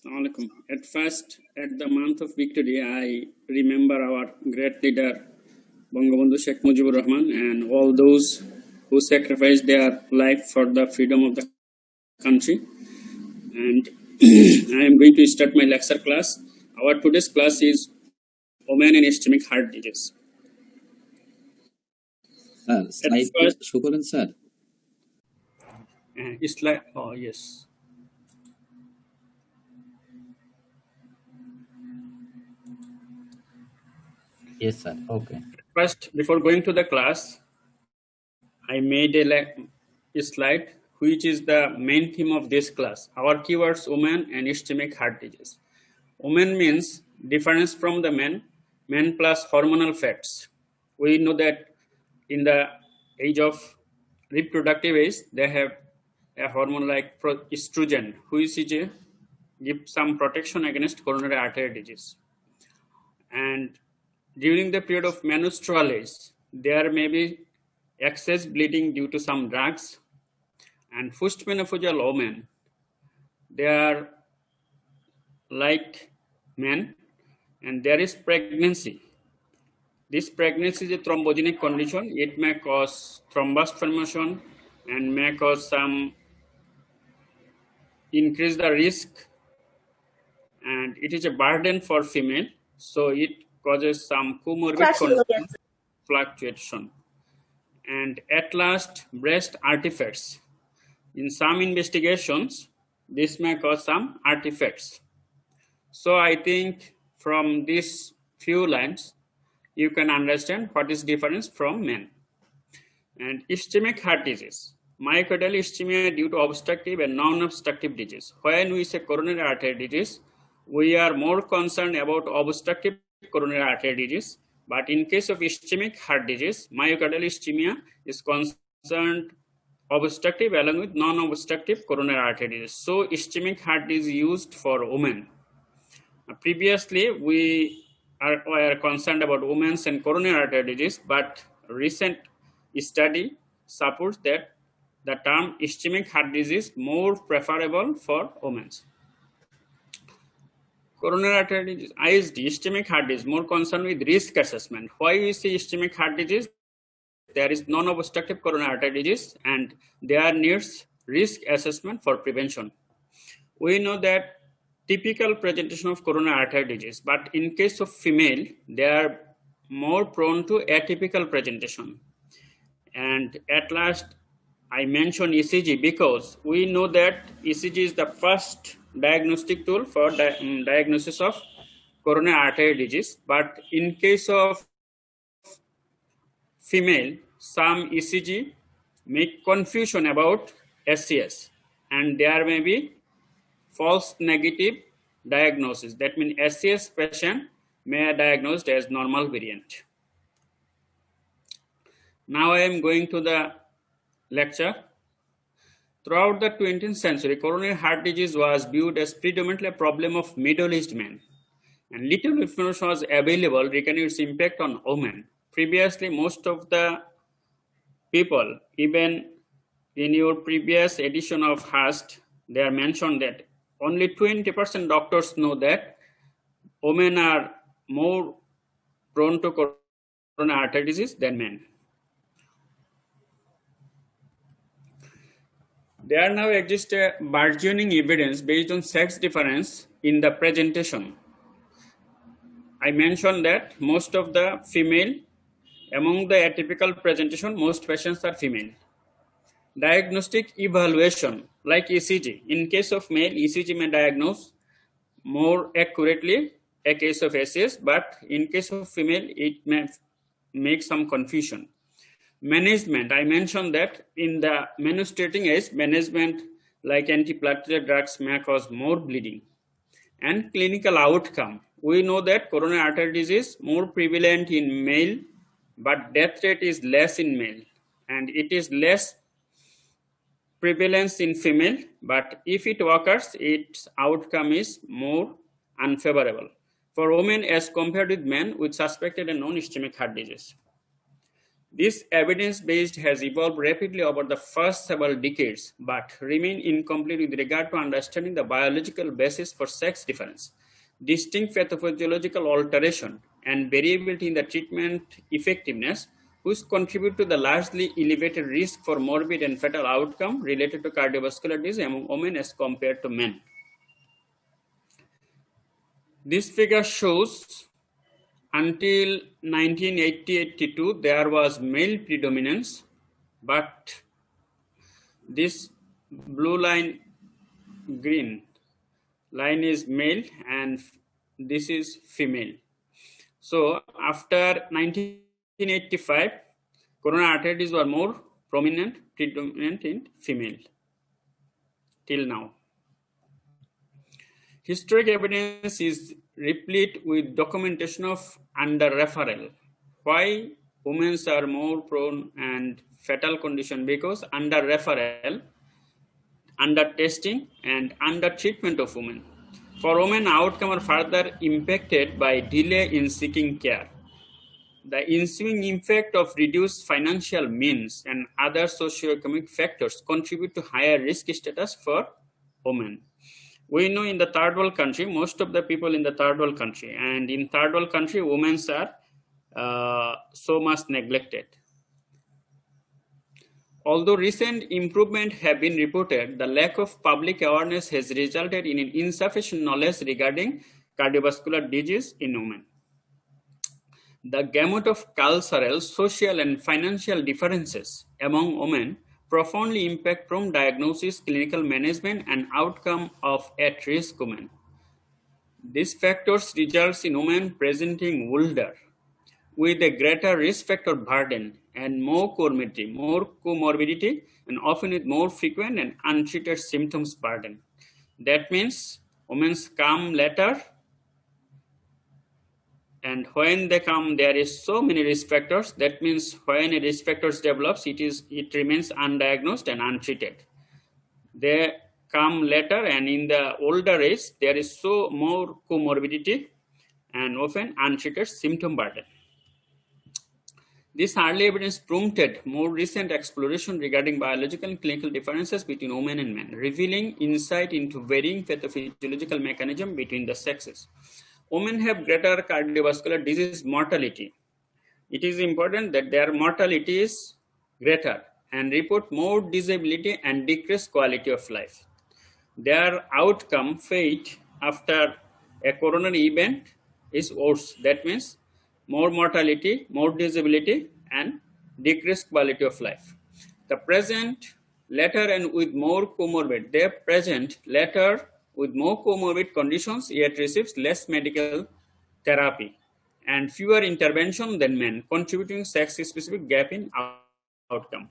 Assalamu alaikum. At first, at the month of victory, I remember our great leader, Bangabandhu Sheikh Mujibur Rahman, and all those who sacrificed their life for the freedom of the country. And I am going to start my lecture class. Our today's class is Women and Ischemic Heart Disease. Slide show করেন sir Slide, oh yes. Yes sir, okay. First, before going to the class, I made a slide which is the main theme of this class. Our keywords: women and ischemic heart disease. Women means difference from the men, men plus hormonal facts. We know that in the age of reproductive age, they have a hormone like estrogen, which is give some protection against coronary artery disease. And during the period of menstrual age, there may be excess bleeding due to some drugs. And postmenopausal women, they are like men, and there is pregnancy. This pregnancy is a thrombogenic condition. It may cause thrombus formation and may cause some increase the risk, and it is a burden for female, so it causes some comorbid fluctuation. And at last, breast artifacts. In some investigations, this may cause some artifacts. So I think from these few lines, you can understand what is difference from men. And ischemic heart disease. Myocardial ischemia due to obstructive and non-obstructive disease. When we say coronary artery disease, we are more concerned about obstructive coronary artery disease. But in case of ischemic heart disease, myocardial ischemia is concerned obstructive along with non-obstructive coronary artery disease. So ischemic heart disease used for women. Previously, we were concerned about women's and coronary artery disease, but recent study supports that the term ischemic heart disease is more preferable for women. Coronary artery disease, ISD, ischemic heart disease, more concerned with risk assessment. Why we say ischemic heart disease? There is non-obstructive coronary artery disease, and there needs risk assessment for prevention. We know that typical presentation of coronary artery disease, but in case of female, they are more prone to atypical presentation. And at last, I mentioned ECG because we know that ECG is the first diagnostic tool for diagnosis of coronary artery disease. But in case of female, some ECG make confusion about SCS, and there may be false negative diagnosis. That means SCS patient may be diagnosed as normal variant. Now I am going to the lecture. Throughout the 20th century, coronary heart disease was viewed as predominantly a problem of middle-aged men, and little information was available regarding its impact on women. Previously, most of the people, even in your previous edition of HAST, they are mentioned that only 20% doctors know that women are more prone to coronary artery disease than men. There now exists a burgeoning evidence based on sex difference in the presentation. I mentioned that most of the female, among the atypical presentation, most patients are female. Diagnostic evaluation like ECG. In case of male, ECG may diagnose more accurately a case of SCS, but in case of female, it may make some confusion. Management, I mentioned that in the menstruating age, management like antiplatelet drugs may cause more bleeding. And clinical outcome, we know that coronary artery disease more prevalent in male, but death rate is less in male, and it is less prevalence in female, but if it occurs, its outcome is more unfavorable for women as compared with men with suspected and non-ischemic heart disease. This evidence-based has evolved rapidly over the first several decades, but remain incomplete with regard to understanding the biological basis for sex difference, distinct pathophysiological alteration, and variability in the treatment effectiveness, which contribute to the largely elevated risk for morbid and fatal outcome related to cardiovascular disease among women as compared to men. This figure shows until 1980-82 there was male predominance, but this blue line, green line is male and this is female. So after 1985, coronary artery disease were more predominant in female till now. Historic evidence is replete with documentation of under-referral. Why women are more prone and fatal condition? Because under-referral, under-testing, and under-treatment of women. For women, outcome are further impacted by delay in seeking care. The ensuing impact of reduced financial means and other socioeconomic factors contribute to higher risk status for women. We know in the third world country, most of the people in the third world country, and in third world country, women are so much neglected. Although recent improvement have been reported, the lack of public awareness has resulted in insufficient knowledge regarding cardiovascular disease in women. The gamut of cultural, social, and financial differences among women profoundly impact from diagnosis, clinical management, and outcome of at-risk women. These factors result in women presenting older with a greater risk factor burden and more comorbidity, and often with more frequent and untreated symptoms burden. That means women come later, and when they come, there is so many risk factors. That means when a risk factors develops, it remains undiagnosed and untreated. They come later, and in the older age, there is so more comorbidity and often untreated symptom burden. This early evidence prompted more recent exploration regarding biological and clinical differences between women and men, revealing insight into varying pathophysiological mechanism between the sexes. Women have greater cardiovascular disease mortality. It is important that their mortality is greater and report more disability and decreased quality of life. Their outcome, fate after a coronary event is worse. That means more mortality, more disability, and decreased quality of life. The present later and with more comorbid, they present later with more comorbid conditions, yet receives less medical therapy and fewer intervention than men, contributing sex-specific gap in outcome.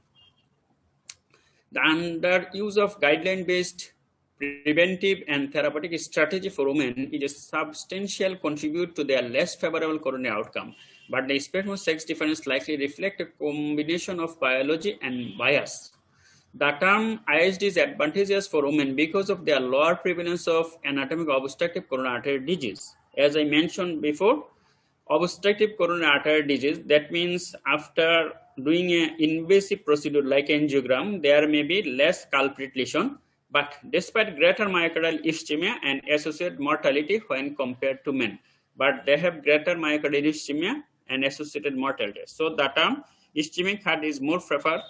The underuse of guideline-based preventive and therapeutic strategy for women is a substantial contribute to their less favorable coronary outcome, but the spectrum of sex difference likely reflect a combination of biology and bias. The term ISD is advantageous for women because of their lower prevalence of anatomic obstructive coronary artery disease. As I mentioned before, obstructive coronary artery disease, that means after doing an invasive procedure like angiogram, there may be less culprit lesion, but despite greater myocardial ischemia and associated mortality when compared to men, but they have greater myocardial ischemia and associated mortality. So the term ischemic heart is more preferred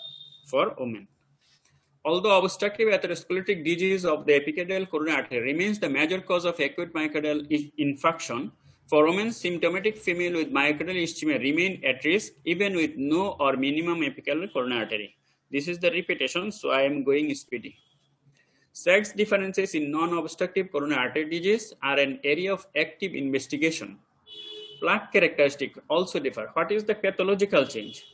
for women. Although obstructive atherosclerotic disease of the epicardial coronary artery remains the major cause of acute myocardial infarction, for women, symptomatic female with myocardial ischemia remain at risk even with no or minimum epicardial coronary artery. This is the repetition, so I am going speedy. Sex differences in non-obstructive coronary artery disease are an area of active investigation. Plaque characteristics also differ. What is the pathological change?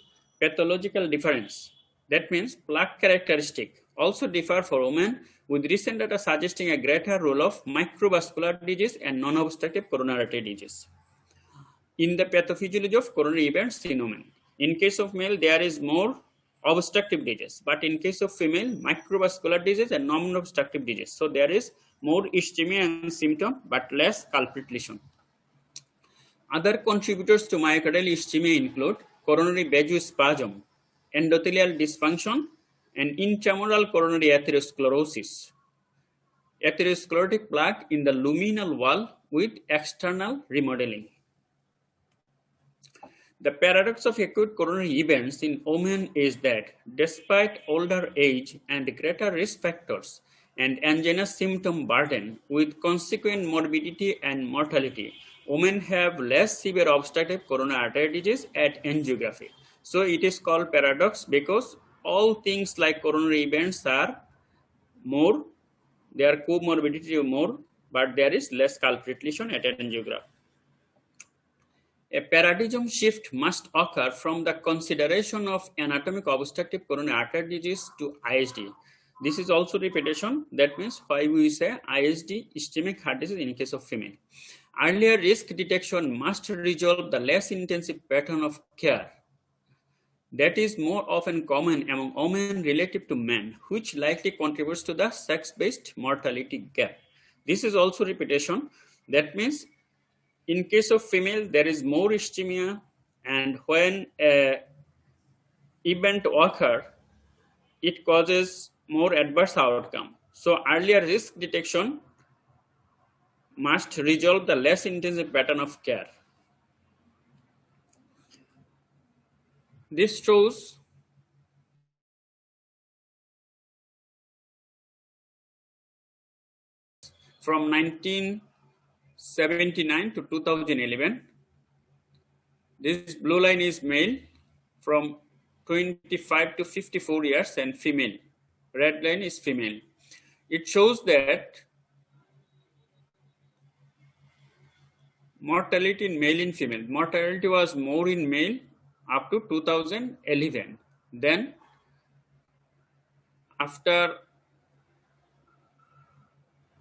Pathological difference. That means plaque characteristics also differ for women, with recent data suggesting a greater role of microvascular disease and non-obstructive coronary artery disease in the pathophysiology of coronary events in women. In case of male, there is more obstructive disease, but in case of female, microvascular disease and non-obstructive disease. So there is more ischemia and symptom, but less culprit lesion. Other contributors to myocardial ischemia include coronary vasospasm, endothelial dysfunction, and intramural coronary atherosclerosis, atherosclerotic plaque in the luminal wall with external remodeling. The paradox of acute coronary events in women is that despite older age and greater risk factors and angina symptom burden with consequent morbidity and mortality, women have less severe obstructive coronary artery disease at angiography. So it is called paradox because all things like coronary events are more, their comorbidity more, but there is less culprit lesion at angiography. A paradigm shift must occur from the consideration of anatomic obstructive coronary artery disease to ISD. This is also repetition. That means why we say ISD, ischemic heart disease in case of female. Earlier risk detection must resolve the less intensive pattern of care that is more often common among women relative to men, which likely contributes to the sex-based mortality gap. This is also repetition. That means in case of female, there is more ischemia, and when an event occurs, it causes more adverse outcome. So earlier risk detection must resolve the less intensive pattern of care. This shows from 1979 to 2011. This blue line is male from 25 to 54 years and female. Red line is female. It shows that mortality in male and female. Mortality was more in male up to 2011. Then after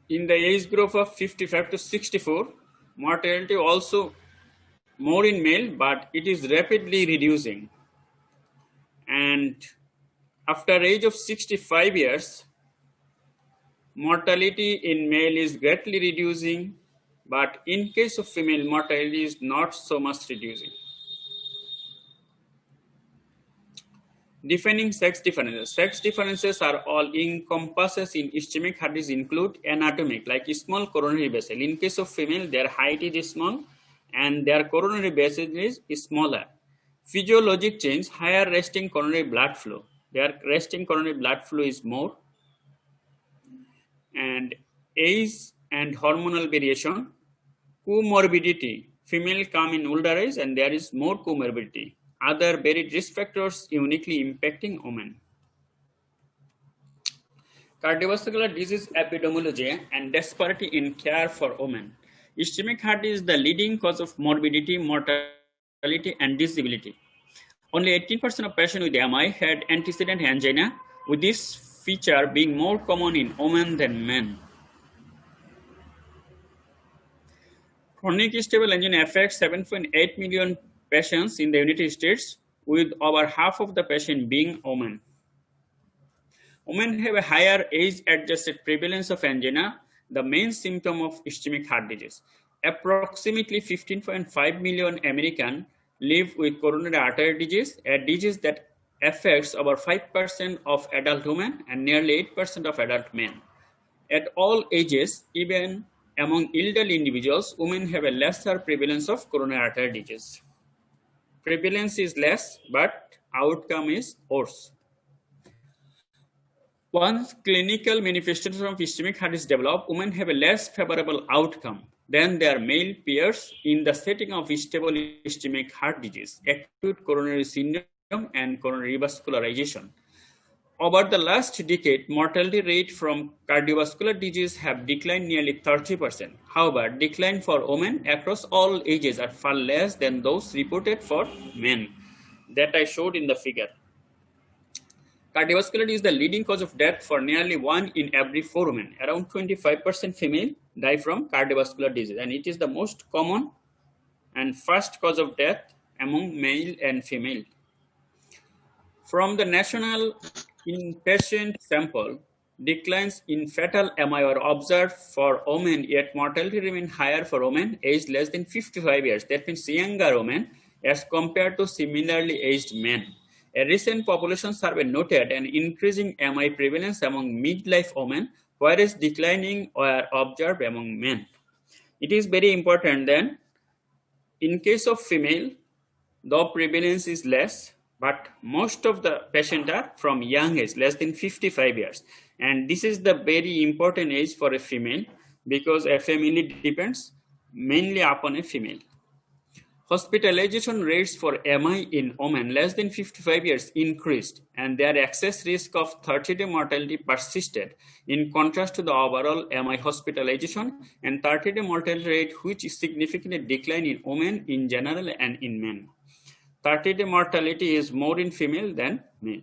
in the age group of 55 to 64, mortality also more in male, but it is rapidly reducing. And after age of 65 years, mortality in male is greatly reducing, but in case of female, mortality is not so much reducing. Defining sex differences. Sex differences are all encompasses in ischemic heart disease include anatomic, like small coronary vessel. In case of female, their height is small and their coronary vessel is smaller. Physiologic change, higher resting coronary blood flow. Their resting coronary blood flow is more. And age and hormonal variation. Comorbidity, female come in older age and there is more comorbidity. Other varied risk factors uniquely impacting women. Cardiovascular disease epidemiology and disparity in care for women. Ischemic heart disease is the leading cause of morbidity, mortality, and disability. Only 18% of patients with MI had antecedent angina, with this feature being more common in women than men. Chronic stable angina affects 7.8 million patients in the United States, with over half of the patients being women. Women have a higher age-adjusted prevalence of angina, the main symptom of ischemic heart disease. Approximately 15.5 million Americans live with coronary artery disease, a disease that affects over 5% of adult women and nearly 8% of adult men. At all ages, even among elderly individuals, women have a lesser prevalence of coronary artery disease. Prevalence is less, but outcome is worse. Once clinical manifestation of ischemic heart disease develop, women have a less favorable outcome than their male peers in the setting of stable ischemic heart disease, acute coronary syndrome, and coronary revascularization. Over the last decade, mortality rate from cardiovascular disease have declined nearly 30%. However, decline for women across all ages are far less than those reported for men that I showed in the figure. Cardiovascular disease is the leading cause of death for nearly 1 in every 4 women. Around 25% female die from cardiovascular disease, and it is the most common and first cause of death among male and female. From the national inpatient sample, declines in fetal MI are observed for women, yet mortality remains higher for women aged less than 55 years. That means younger women as compared to similarly aged men. A recent population survey noted an increasing MI prevalence among midlife women, whereas declining were observed among men. It is very important that in case of female, the prevalence is less, but most of the patients are from young age, less than 55 years. And this is the very important age for a female because a family depends mainly upon a female. Hospitalization rates for MI in women less than 55 years increased, and their excess risk of 30-day mortality persisted, in contrast to the overall MI hospitalization and 30-day mortality rate, which significantly declined in women in general and in men. 30-day mortality is more in female than male.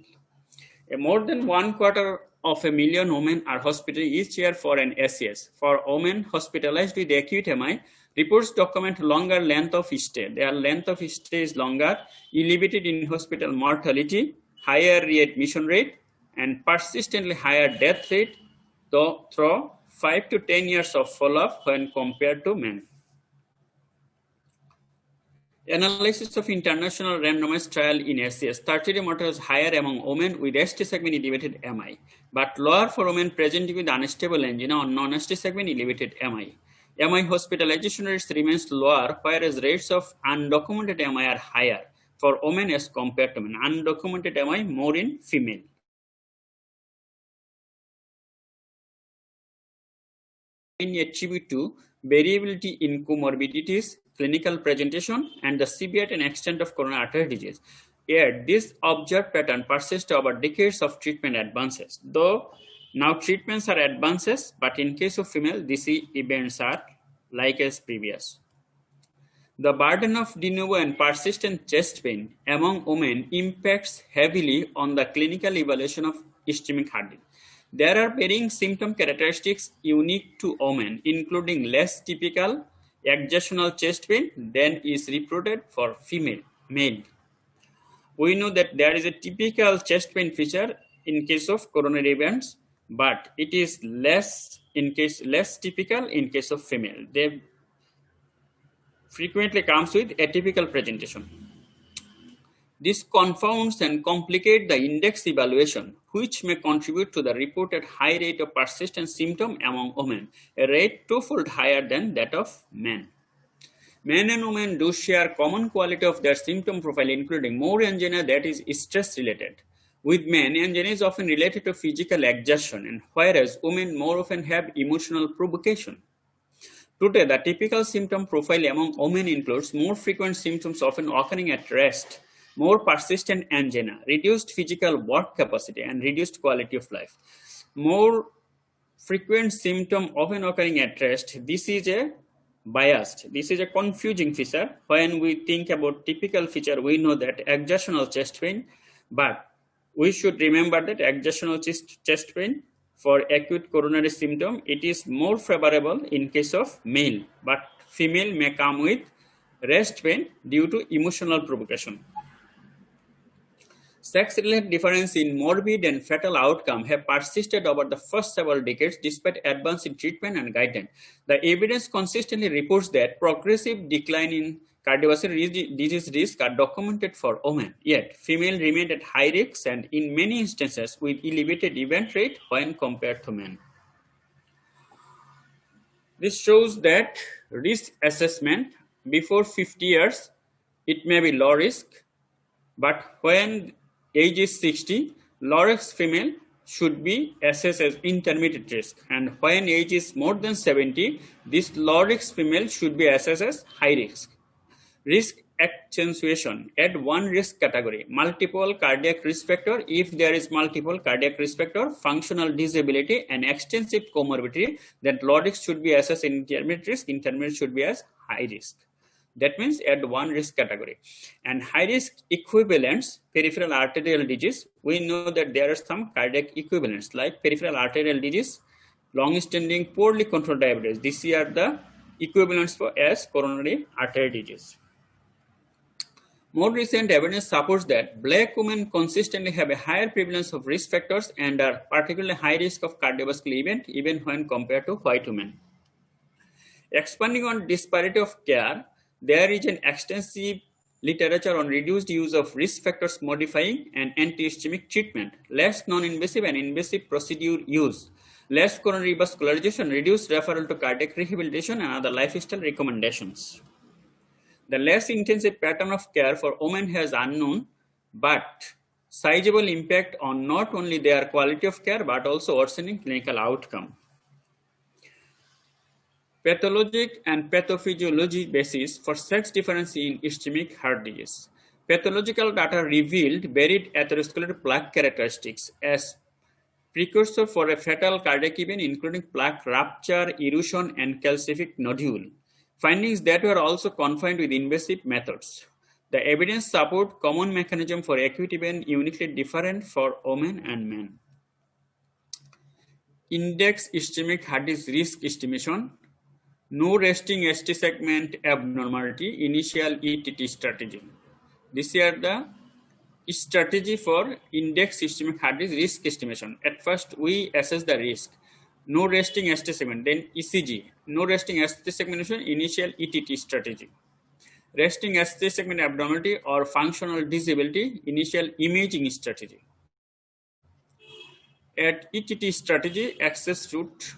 More than 250,000 women are hospitalized each year for an SES. For women hospitalized with acute MI, reports document longer length of stay. Their length of stay is longer, elevated in hospital mortality, higher readmission rate, and persistently higher death rate through 5 to 10 years of follow-up when compared to men. Analysis of international randomized trial in SES, 30-day mortality is higher among women with ST segment elevated MI, but lower for women presenting with unstable angina or non-ST segment elevated MI. MI hospitalization rates remains lower, whereas rates of undocumented MI are higher for women as compared to men. Undocumented MI more in female. Attribute to variability in comorbidities, clinical presentation, and the severity and extent of coronary artery disease. Yet, this observed pattern persists over decades of treatment advances. Though now treatments are advances, but in case of female, these events are like as previous. The burden of de novo and persistent chest pain among women impacts heavily on the clinical evaluation of ischemic heart disease. There are varying symptom characteristics unique to women, including less typical exertional chest pain than is reported for male. We know that there is a typical chest pain feature in case of coronary events, but it is less typical in case of female. They frequently comes with atypical presentation. This confounds and complicates the index evaluation, which may contribute to the reported high rate of persistent symptom among women, a rate twofold higher than that of men. Men and women do share common quality of their symptom profile, including more angina that is stress-related. With men, angina is often related to physical exertion, and whereas women more often have emotional provocation. Today, the typical symptom profile among women includes more frequent symptoms often occurring at rest, more persistent angina, reduced physical work capacity, and reduced quality of life. More frequent symptom often occurring at rest. This is a biased. This is a confusing feature. When we think about typical feature, we know that exertional chest pain, but we should remember that exertional chest pain for acute coronary symptom, it is more favorable in case of male, but female may come with rest pain due to emotional provocation. Sex-related difference in morbid and fatal outcome have persisted over the first several decades despite advance in treatment and guidance. The evidence consistently reports that progressive decline in cardiovascular disease risk are documented for women, yet female remain at high risk and in many instances with elevated event rate when compared to men. This shows that risk assessment before 50 years, it may be low risk, but when age is 60, low risk female should be assessed as intermediate risk, and when age is more than 70, this low risk female should be assessed as high risk. Risk accentuation, add one risk category, multiple cardiac risk factor. If there is multiple cardiac risk factor, functional disability, and extensive comorbidity, then low risk should be assessed in intermediate should be as high risk. That means add one risk category. And high risk equivalents, peripheral arterial disease, we know that there are some cardiac equivalents like peripheral arterial disease, long-standing poorly controlled diabetes. These are the equivalents for as coronary artery disease. More recent evidence supports that Black women consistently have a higher prevalence of risk factors and are particularly high risk of cardiovascular event even when compared to white women. Expanding on disparity of care, there is an extensive literature on reduced use of risk factors modifying and anti-ischemic treatment, less non-invasive and invasive procedure use, less coronary vascularization, reduced referral to cardiac rehabilitation, and other lifestyle recommendations. The less intensive pattern of care for women has unknown but sizable impact on not only their quality of care but also worsening clinical outcome. Pathologic and pathophysiology basis for sex difference in ischemic heart disease. Pathological data revealed buried atherosclerotic plaque characteristics as precursor for a fatal cardiac event, including plaque rupture, erosion, and calcific nodule. Findings that were also confined with invasive methods. The evidence support common mechanism for acute event uniquely different for women and men. Index ischemic heart disease risk estimation. No resting ST segment abnormality, initial ETT strategy. These are the strategy for index ischemic heart disease risk estimation. At first, we assess the risk. No resting ST segment, then ECG. No resting ST segmentation, initial ETT strategy. Resting ST segment abnormality or functional disability, initial imaging strategy. At ETT strategy, access route,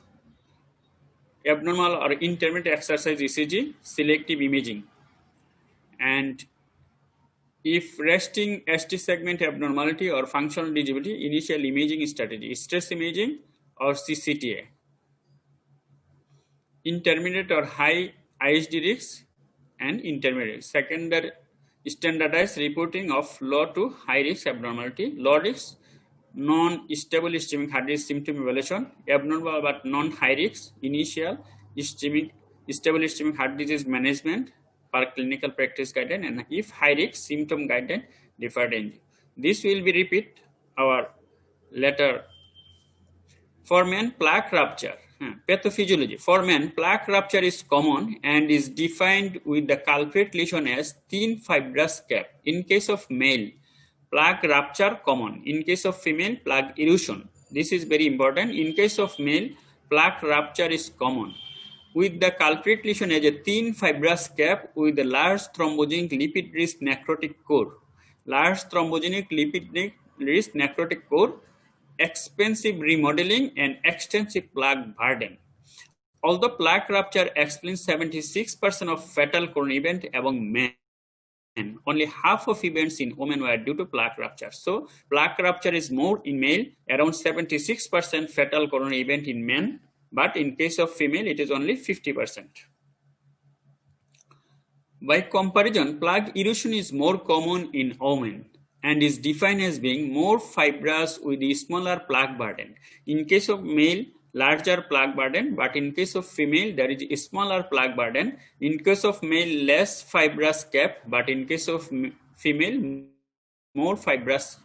abnormal or intermittent exercise ECG, selective imaging. And if resting ST segment abnormality or functional disability, initial imaging strategy, stress imaging or CCTA. Intermediate or high ISD risks and intermediate. Secondary standardized reporting of low to high risk abnormality, low risk, non-stable ischemic heart disease symptom evaluation, abnormal but non-high risk, initial stable ischemic heart disease management per clinical practice guideline, and if high risk, symptom guideline deferred NG. This will be repeat our later. For men, plaque rupture. Pathophysiology. For men, plaque rupture is common and is defined with the culprit lesion as thin fibrous cap. In case of male, plaque rupture common. In case of female, plaque erosion. This is very important. In case of male, plaque rupture is common, with the culprit lesion as a thin fibrous cap with a large thrombogenic lipid-rich necrotic core. Large thrombogenic lipid-rich necrotic core, expensive remodeling, and extensive plaque burden. Although plaque rupture explains 76% of fatal coronary events among men, only half of events in women were due to plaque rupture. So, plaque rupture is more in male, around 76% fatal coronary event in men, but in case of female, it is only 50%. By comparison, plaque erosion is more common in women and is defined as being more fibrous with a smaller plaque burden. In case of male, larger plaque burden, but in case of female, there is a smaller plaque burden. In case of male, less fibrous cap, but in case of female, more fibrous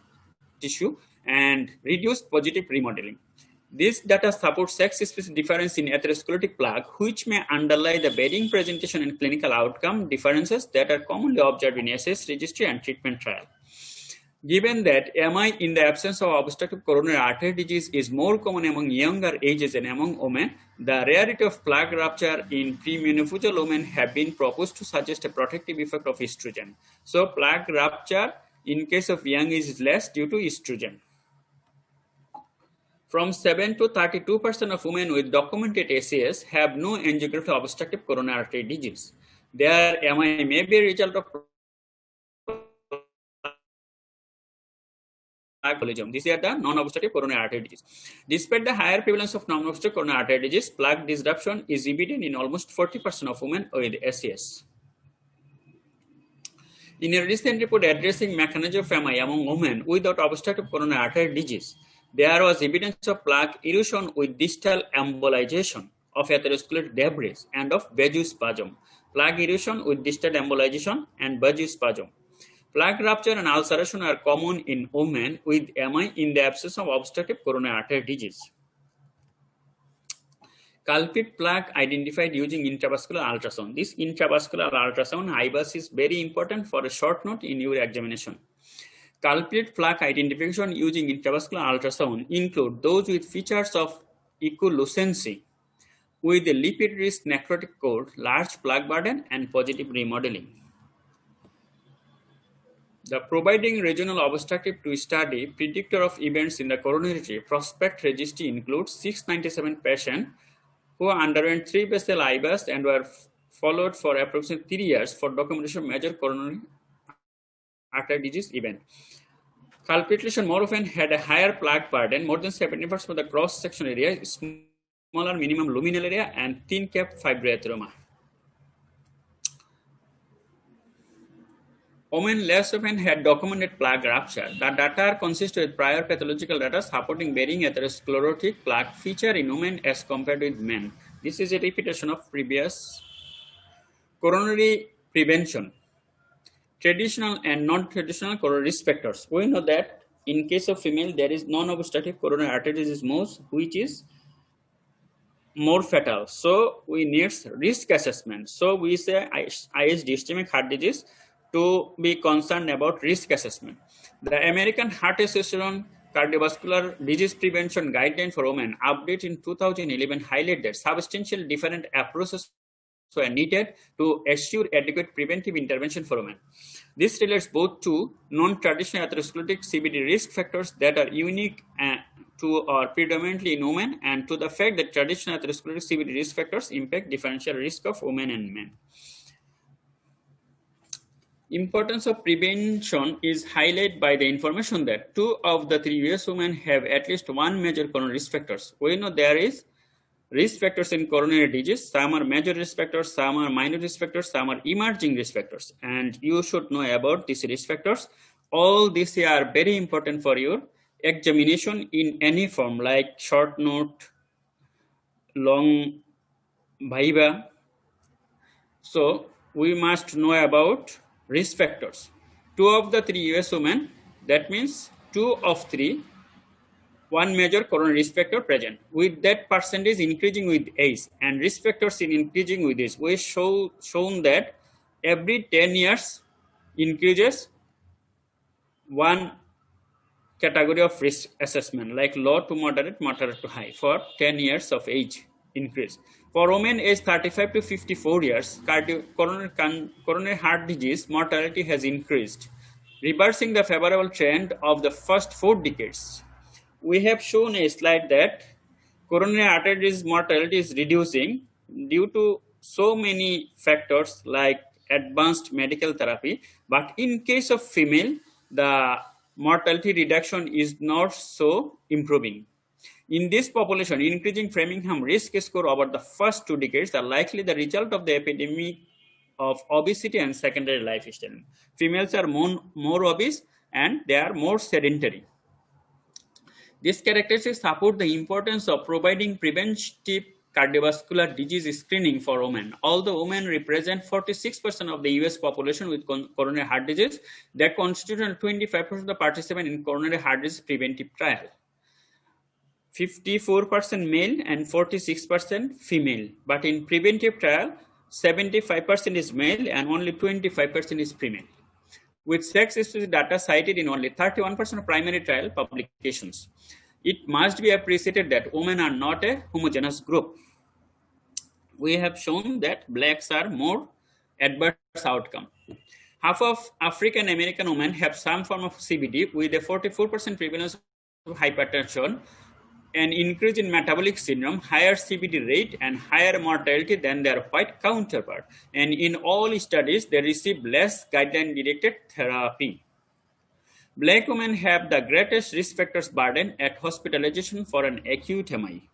tissue and reduced positive remodeling. This data supports sex-specific difference in atherosclerotic plaque, which may underlie the varying presentation and clinical outcome differences that are commonly observed in SS registry and treatment trial. Given that MI in the absence of obstructive coronary artery disease is more common among younger ages than among women, the rarity of plaque rupture in premenopausal women have been proposed to suggest a protective effect of estrogen. So, plaque rupture in case of young age is less due to estrogen. From 7 to 32% of women with documented SAS have no angiography of obstructive coronary artery disease. Their MI may be a result of These are the non-obstructive coronary artery disease. Despite the higher prevalence of non-obstructive coronary artery disease, plaque disruption is evident in almost 40% of women with SAS. In a recent report addressing mechanism of MI among women without obstructive coronary artery disease, there was evidence of plaque erosion with distal embolization of atherosclerotic debris and of vasospasm. Plaque erosion with distal embolization and vasospasm. Plaque rupture and ulceration are common in women with MI in the absence of obstructive coronary artery disease. Culprit plaque identified using intravascular ultrasound. This intravascular ultrasound IVUS is very important for a short note in your examination. Culprit plaque identification using intravascular ultrasound include those with features of echolucency, with a lipid-rich necrotic core, large plaque burden, and positive remodeling. The providing regional objective to study predictor of events in the coronary tree prospect registry includes 697 patients who underwent 3 basal IVAS and were followed for approximately 3 years for documentation of major coronary artery disease event. Culprit lesion more often had a higher plaque burden, more than 70% for the cross-section area, smaller minimum luminal area, and thin capped fibroateroma. Women less often had documented plaque rupture. The data consist with prior pathological data supporting varying atherosclerotic plaque feature in women as compared with men. This is a repetition of previous. Coronary prevention. Traditional and non-traditional coronary risk factors. We know that in case of female, there is non-obstructive coronary artery disease which is more fatal. So we need risk assessment. So we say ISD, ischemic heart disease, to be concerned about risk assessment. The American Heart Association Cardiovascular Disease Prevention Guideline for Women, update in 2011, highlighted that substantial different approaches were needed to assure adequate preventive intervention for women. This relates both to non-traditional atherosclerotic CVD risk factors that are unique to or predominantly in women, and to the fact that traditional atherosclerotic CVD risk factors impact differential risk of women and men. Importance of prevention is highlighted by the information that 2 of the 3 US women have at least one major coronary risk factors. We know there is risk factors in coronary disease. Some are major risk factors, some are minor risk factors, some are emerging risk factors. And you should know about these risk factors. All these are very important for your examination in any form, like short note, long viva. So we must know about risk factors. 2 of the 3 US women, that means 2 of 3, one major coronary risk factor present. With that percentage increasing with age and risk factors in increasing with age, we shown that every 10 years increases one category of risk assessment, like low to moderate, moderate to high, for 10 years of age increase. For women aged 35 to 54 years, coronary heart disease mortality has increased, reversing the favorable trend of the first 4 decades. We have shown a slide that coronary artery disease mortality is reducing due to so many factors like advanced medical therapy, but in case of female, the mortality reduction is not so improving. In this population, increasing Framingham risk score over the first 2 decades are likely the result of the epidemic of obesity and secondary lifestyle. Females are more obese and they are more sedentary. These characteristics support the importance of providing preventive cardiovascular disease screening for women. Although women represent 46% of the US population with coronary heart disease, they constitute 25% of the participants in coronary heart disease preventive trial. 54% male and 46% female, but in preventive trial, 75% is male and only 25% is female, with sex-specific data cited in only 31% of primary trial publications. It must be appreciated that women are not a homogeneous group. We have shown that blacks are more adverse outcome. Half of African American women have some form of CVD, with a 44% prevalence of hypertension, an increase in metabolic syndrome, higher CVD rate, and higher mortality than their white counterpart. And in all studies, they receive less guideline-directed therapy. Black women have the greatest risk factors burden at hospitalization for an acute MI.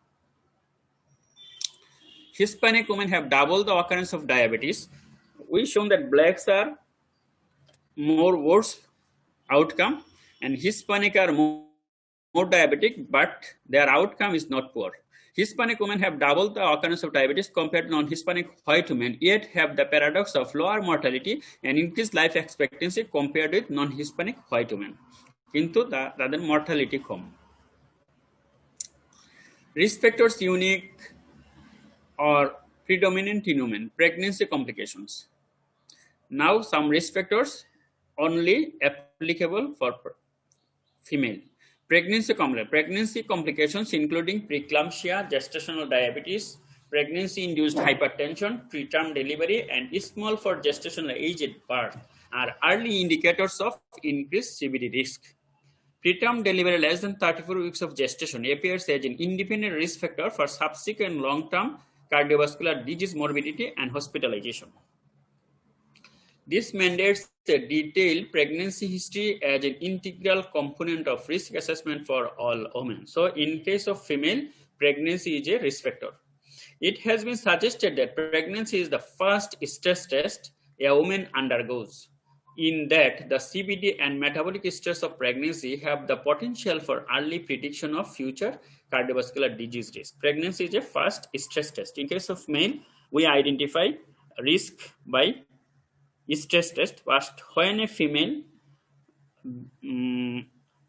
Hispanic women have double the occurrence of diabetes. We shown that blacks are more worse outcome, and Hispanic are more diabetic, but their outcome is not poor. Hispanic women have double the occurrence of diabetes compared to non-Hispanic white women, yet have the paradox of lower mortality and increased life expectancy compared with non-Hispanic white women. Kintu tader mortality kom. Risk factors unique or predominant in women. Pregnancy complications. Now some risk factors only applicable for female. Pregnancy complications including preeclampsia, gestational diabetes, pregnancy-induced hypertension, preterm delivery, and small for gestational age at birth. are early indicators of increased CVD risk. Preterm delivery less than 34 weeks of gestation appears as an independent risk factor for subsequent long-term cardiovascular disease morbidity and hospitalization. This mandates a detailed pregnancy history as an integral component of risk assessment for all women. So in case of female, pregnancy is a risk factor. It has been suggested that pregnancy is the first stress test a woman undergoes. In that, the CVD and metabolic stress of pregnancy have the potential for early prediction of future cardiovascular disease risk. Pregnancy is a first stress test. In case of male, we identify risk by stress test. First, when a female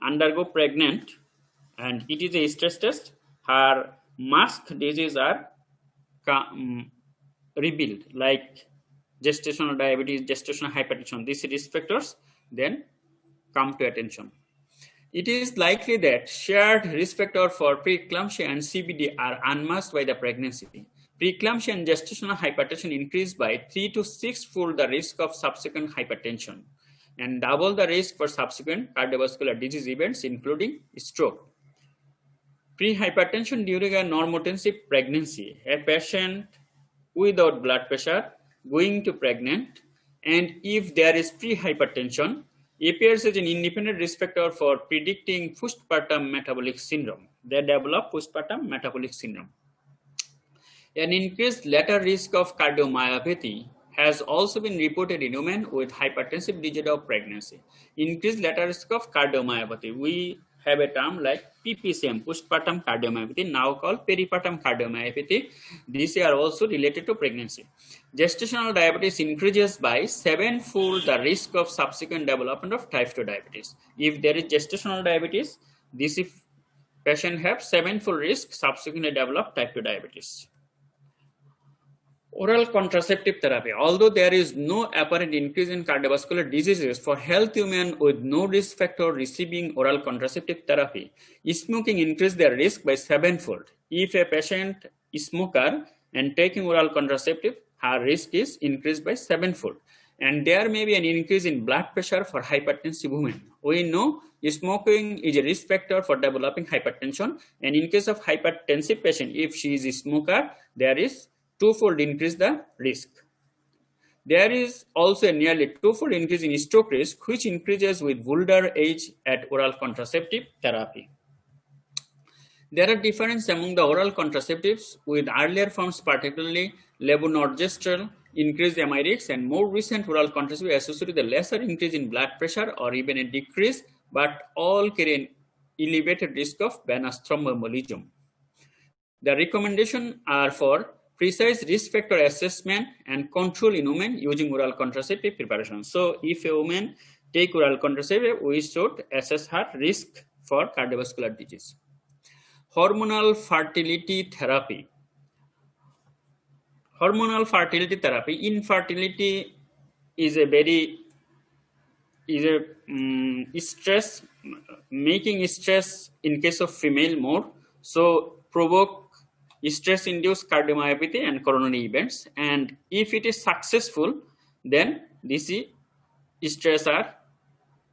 undergo pregnant and it is a stress test, her masked diseases are revealed, like gestational diabetes, gestational hypertension. These risk factors then come to attention. It is likely that shared risk factors for preeclampsia and CVD are unmasked by the pregnancy. Preeclampsia and gestational hypertension increase by 3 to 6-fold the risk of subsequent hypertension and double the risk for subsequent cardiovascular disease events, including stroke. Prehypertension during a normotensive pregnancy, a patient without blood pressure going to pregnant, and if there is prehypertension, appears as an independent risk factor for predicting postpartum metabolic syndrome. They develop postpartum metabolic syndrome. An increased later risk of cardiomyopathy has also been reported in women with hypertensive disorder of pregnancy. Increased later risk of cardiomyopathy. We have a term like PPCM, postpartum cardiomyopathy, now called peripartum cardiomyopathy. These are also related to pregnancy. Gestational diabetes increases by 7-fold the risk of subsequent development of type 2 diabetes. If there is gestational diabetes, this patient have 7-fold risk subsequently develop type 2 diabetes. Oral contraceptive therapy. Although there is no apparent increase in cardiovascular diseases for healthy women with no risk factor receiving oral contraceptive therapy, smoking increases their risk by 7-fold. If a patient is smoker and taking oral contraceptive, her risk is increased by 7-fold. And there may be an increase in blood pressure for hypertensive women. We know smoking is a risk factor for developing hypertension, and in case of hypertensive patient, if she is a smoker, there is 2-fold increase the risk. There is also a nearly 2-fold increase in stroke risk, which increases with older age at oral contraceptive therapy. There are differences among the oral contraceptives, with earlier forms, particularly levonorgestrel, increased MI risk, and more recent oral contraceptives associated with a lesser increase in blood pressure or even a decrease, but all carry an elevated risk of venous thromboembolism. The recommendations are for precise risk factor assessment and control in women using oral contraceptive preparation. So if a woman take oral contraceptive, we should assess her risk for cardiovascular disease. Hormonal fertility therapy. Hormonal fertility therapy. Infertility is stress, making stress in case of female more, so provoke stress-induced cardiomyopathy and coronary events. And if it is successful, then these stress are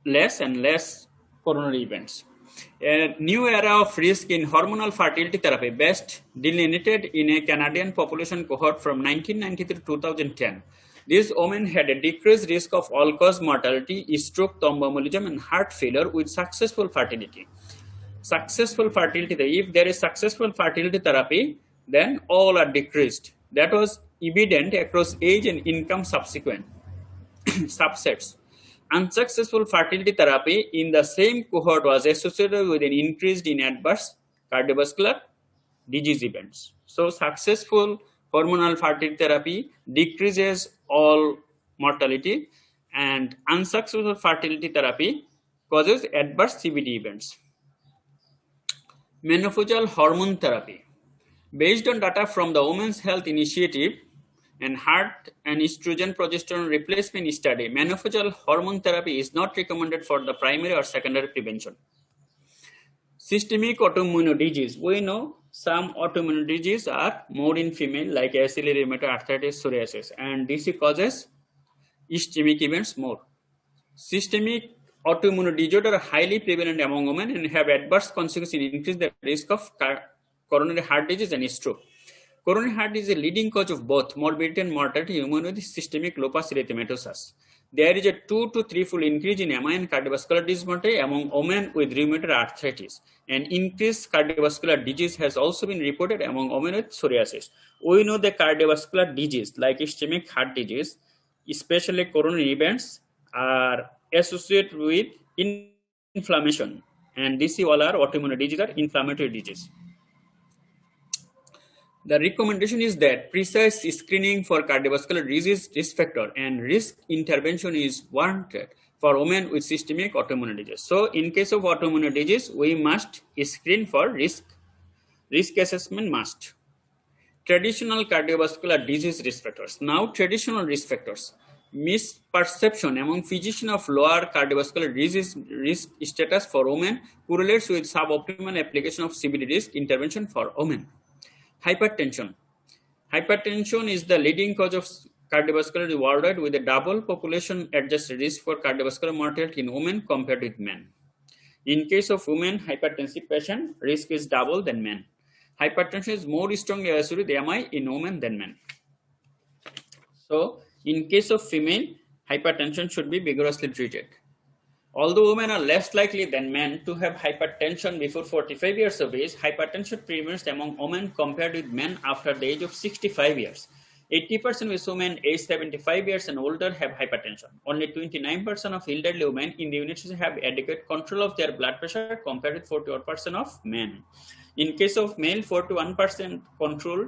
less and less coronary events. A new era of risk in hormonal fertility therapy, best delineated in a Canadian population cohort from 1993 to 2010. These women had a decreased risk of all-cause mortality, stroke, thromboembolism, and heart failure with successful fertility. Successful fertility, if there is successful fertility therapy, then all are decreased. That was evident across age and income subsequent subsets. Unsuccessful fertility therapy in the same cohort was associated with an increase in adverse cardiovascular disease events. So successful hormonal fertility therapy decreases all mortality, and unsuccessful fertility therapy causes adverse CVD events. Menopausal hormone therapy. Based on data from the Women's Health Initiative and Heart and Estrogen Progesterone Replacement Study, menopausal hormone therapy is not recommended for the primary or secondary prevention. Systemic autoimmune disease. We know some autoimmune diseases are more in female, like acillary rheumatoid arthritis, psoriasis, and this causes ischemic events more. Systemic autoimmune disorders are highly prevalent among women and have adverse consequences in increase the risk of coronary heart disease and stroke. Coronary heart disease is a leading cause of both morbidity and mortality in women with systemic lupus erythematosus. There is a 2 to 3-fold increase in MI and cardiovascular disease mortality among women with rheumatoid arthritis. And increased cardiovascular disease has also been reported among women with psoriasis. We know the cardiovascular disease like ischemic heart disease, especially coronary events, are associated with inflammation, and these all are autoimmune diseases or inflammatory disease. The recommendation is that precise screening for cardiovascular disease risk factor and risk intervention is warranted for women with systemic autoimmune disease. So, in case of autoimmune disease, we must screen for risk. Risk assessment must. Traditional cardiovascular disease risk factors. Now, traditional risk factors. Misperception among physicians of lower cardiovascular disease risk status for women correlates with suboptimal application of CVD risk intervention for women. Hypertension. Hypertension is the leading cause of cardiovascular disease worldwide with a double population adjusted risk for cardiovascular mortality in women compared with men. In case of women hypertensive patient, risk is double than men. Hypertension is more strongly associated with MI in women than men. So, in case of female, hypertension should be vigorously treated. Although women are less likely than men to have hypertension before 45 years of age, hypertension prevalence among women compared with men after the age of 65 years. 80% of women aged 75 years and older have hypertension. Only 29% of elderly women in the United States have adequate control of their blood pressure compared with 41% of men. In case of male, 41% control,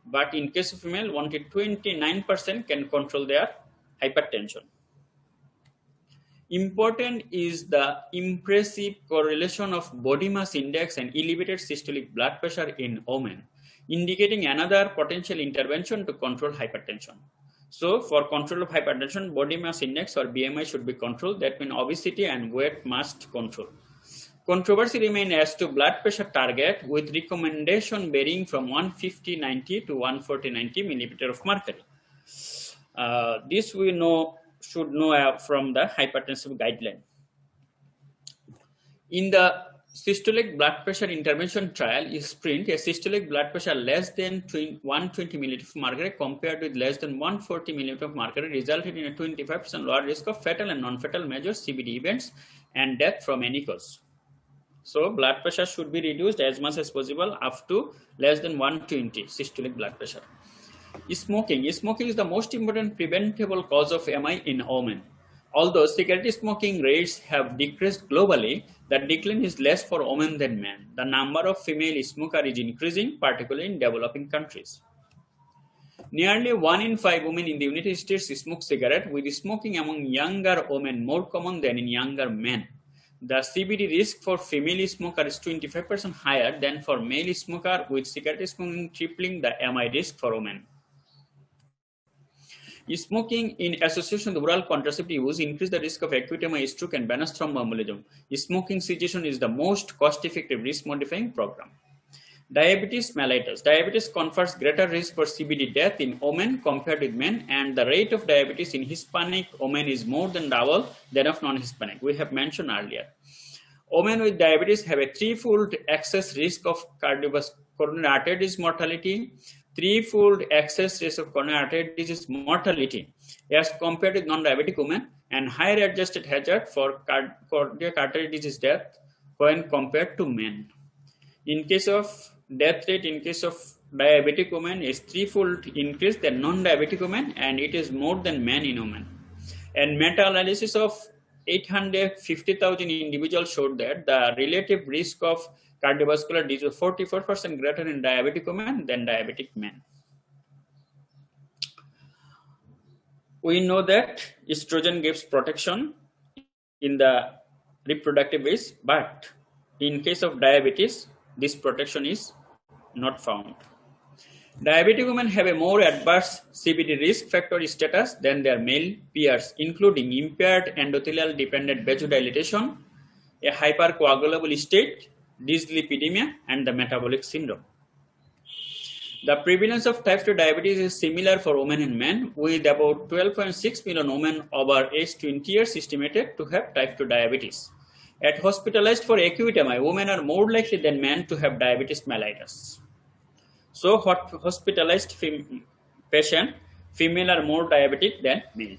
but in case of female, only 29% can control their hypertension. Important is the impressive correlation of body mass index and elevated systolic blood pressure in women, indicating another potential intervention to control hypertension. So, for control of hypertension, body mass index or BMI should be controlled. That means obesity and weight must control. Controversy remains as to blood pressure target, with recommendation varying from 150/90 to 140/90 millimeter of mercury. This we should know from the hypertensive guideline. In the systolic blood pressure intervention trial SPRINT, a systolic blood pressure less than 120 millimeter of mercury compared with less than 140 millimeter of mercury resulted in a 25% lower risk of fatal and non-fatal major CVD events and death from any cause. So, blood pressure should be reduced as much as possible up to less than 120 systolic blood pressure. Smoking. Smoking is the most important preventable cause of MI in women. Although cigarette smoking rates have decreased globally, the decline is less for women than men. The number of female smokers is increasing, particularly in developing countries. Nearly 1 in 5 women in the United States smoke cigarette, with smoking among younger women more common than in younger men. The CVD risk for female smoker is 25% higher than for male smoker, with cigarette smoking tripling the MI risk for women. Smoking in association with oral contraceptive use increase the risk of acute MI, stroke, and venous thromboembolism. Smoking cessation is the most cost-effective risk-modifying program. Diabetes mellitus. Diabetes confers greater risk for CVD death in women compared with men, and the rate of diabetes in Hispanic women is more than double that of non-Hispanic. We have mentioned earlier. Women with diabetes have a 3-fold excess risk of coronary artery disease mortality, 3-fold excess risk of coronary artery disease mortality as compared with non-diabetic women, and higher adjusted hazard for cardiac artery disease death when compared to men. In case of death rate, in case of diabetic women is 3-fold increase than non-diabetic women, and it is more than men in women. And meta-analysis of 850,000 individuals showed that the relative risk of cardiovascular disease was 44% greater in diabetic women than diabetic men. We know that estrogen gives protection in the reproductive age, but in case of diabetes, this protection is not found. Diabetic women have a more adverse CVD risk factor status than their male peers, including impaired endothelial-dependent vasodilation, a hypercoagulable state, dyslipidemia, and the metabolic syndrome. The prevalence of type 2 diabetes is similar for women and men, with about 12.6 million women over age 20 years estimated to have type 2 diabetes. At hospitalized for acute MI, women are more likely than men to have diabetes mellitus. So, hospitalized patient, female are more diabetic than male.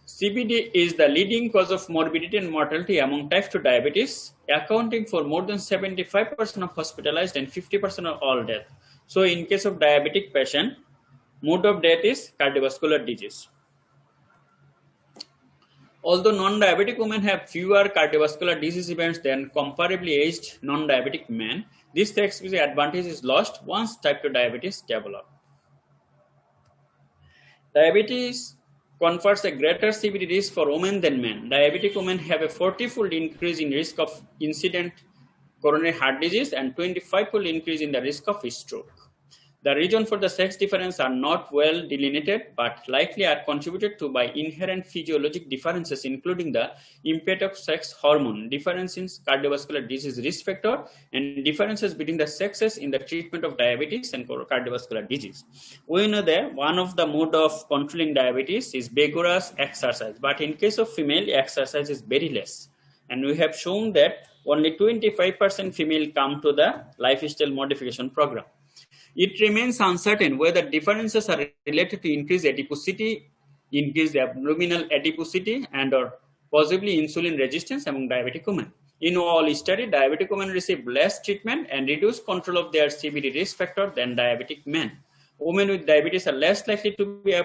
CVD is the leading cause of morbidity and mortality among type 2 diabetes, accounting for more than 75% of hospitalized and 50% of all death. So, in case of diabetic patient, mode of death is cardiovascular disease. Although non-diabetic women have fewer cardiovascular disease events than comparably aged non-diabetic men, this advantage is lost once type 2 diabetes develops. Diabetes confers a greater CVD risk for women than men. Diabetic women have a 40-fold increase in risk of incident coronary heart disease and 25-fold increase in the risk of stroke. The reason for the sex difference are not well delineated, but likely are contributed to by inherent physiologic differences, including the impact of sex hormone, difference in cardiovascular disease risk factor, and differences between the sexes in the treatment of diabetes and cardiovascular disease. We know that one of the mode of controlling diabetes is vigorous exercise, but in case of female, exercise is very less. And we have shown that only 25% female come to the lifestyle modification program. It remains uncertain whether differences are related to increased adiposity, increased abdominal adiposity, and or possibly insulin resistance among diabetic women. In all studies, diabetic women receive less treatment and reduce control of their CVD risk factor than diabetic men. Women with diabetes are less likely to be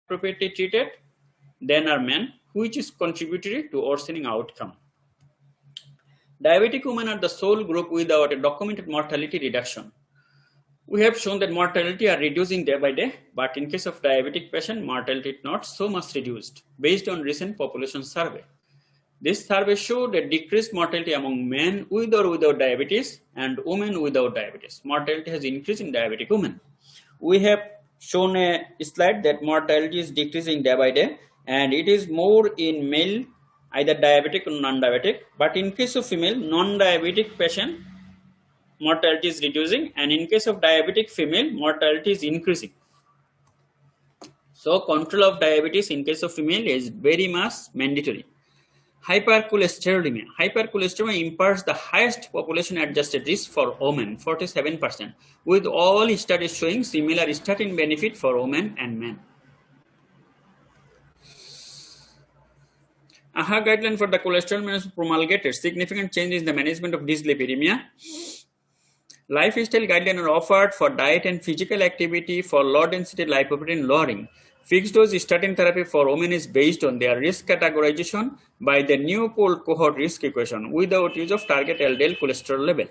appropriately treated than are men, which is contributory to worsening outcome. Diabetic women are the sole group without a documented mortality reduction. We have shown that mortality are reducing day by day, but in case of diabetic patient, mortality is not so much reduced based on recent population survey. This survey showed a decreased mortality among men with or without diabetes and women without diabetes. Mortality has increased in diabetic women. We have shown a slide that mortality is decreasing day by day, and it is more in male, either diabetic or non-diabetic, but in case of female, non-diabetic patient, mortality is reducing, and in case of diabetic female, mortality is increasing. So, control of diabetes in case of female is very much mandatory. Hypercholesterolemia. Hypercholesterolemia imparts the highest population adjusted risk for women, 47%, with all studies showing similar statin benefit for women and men. AHA guideline for the cholesterol management promulgated significant change in the management of dyslipidemia. Lifestyle guidelines are offered for diet and physical activity for low density lipoprotein lowering. Fixed dose statin therapy for women is based on their risk categorization by the new pooled cohort risk equation without use of target LDL cholesterol level.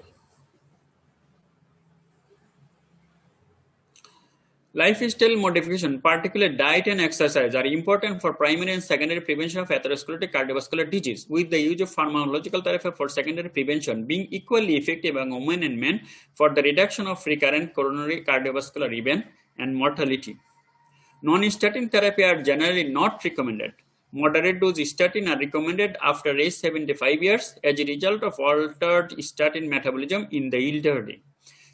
Lifestyle modification, particularly diet and exercise, are important for primary and secondary prevention of atherosclerotic cardiovascular disease, with the use of pharmacological therapy for secondary prevention being equally effective among women and men for the reduction of recurrent coronary cardiovascular event and mortality. Non-statin therapy are generally not recommended. Moderate dose statin are recommended after age 75 years as a result of altered statin metabolism in the elderly.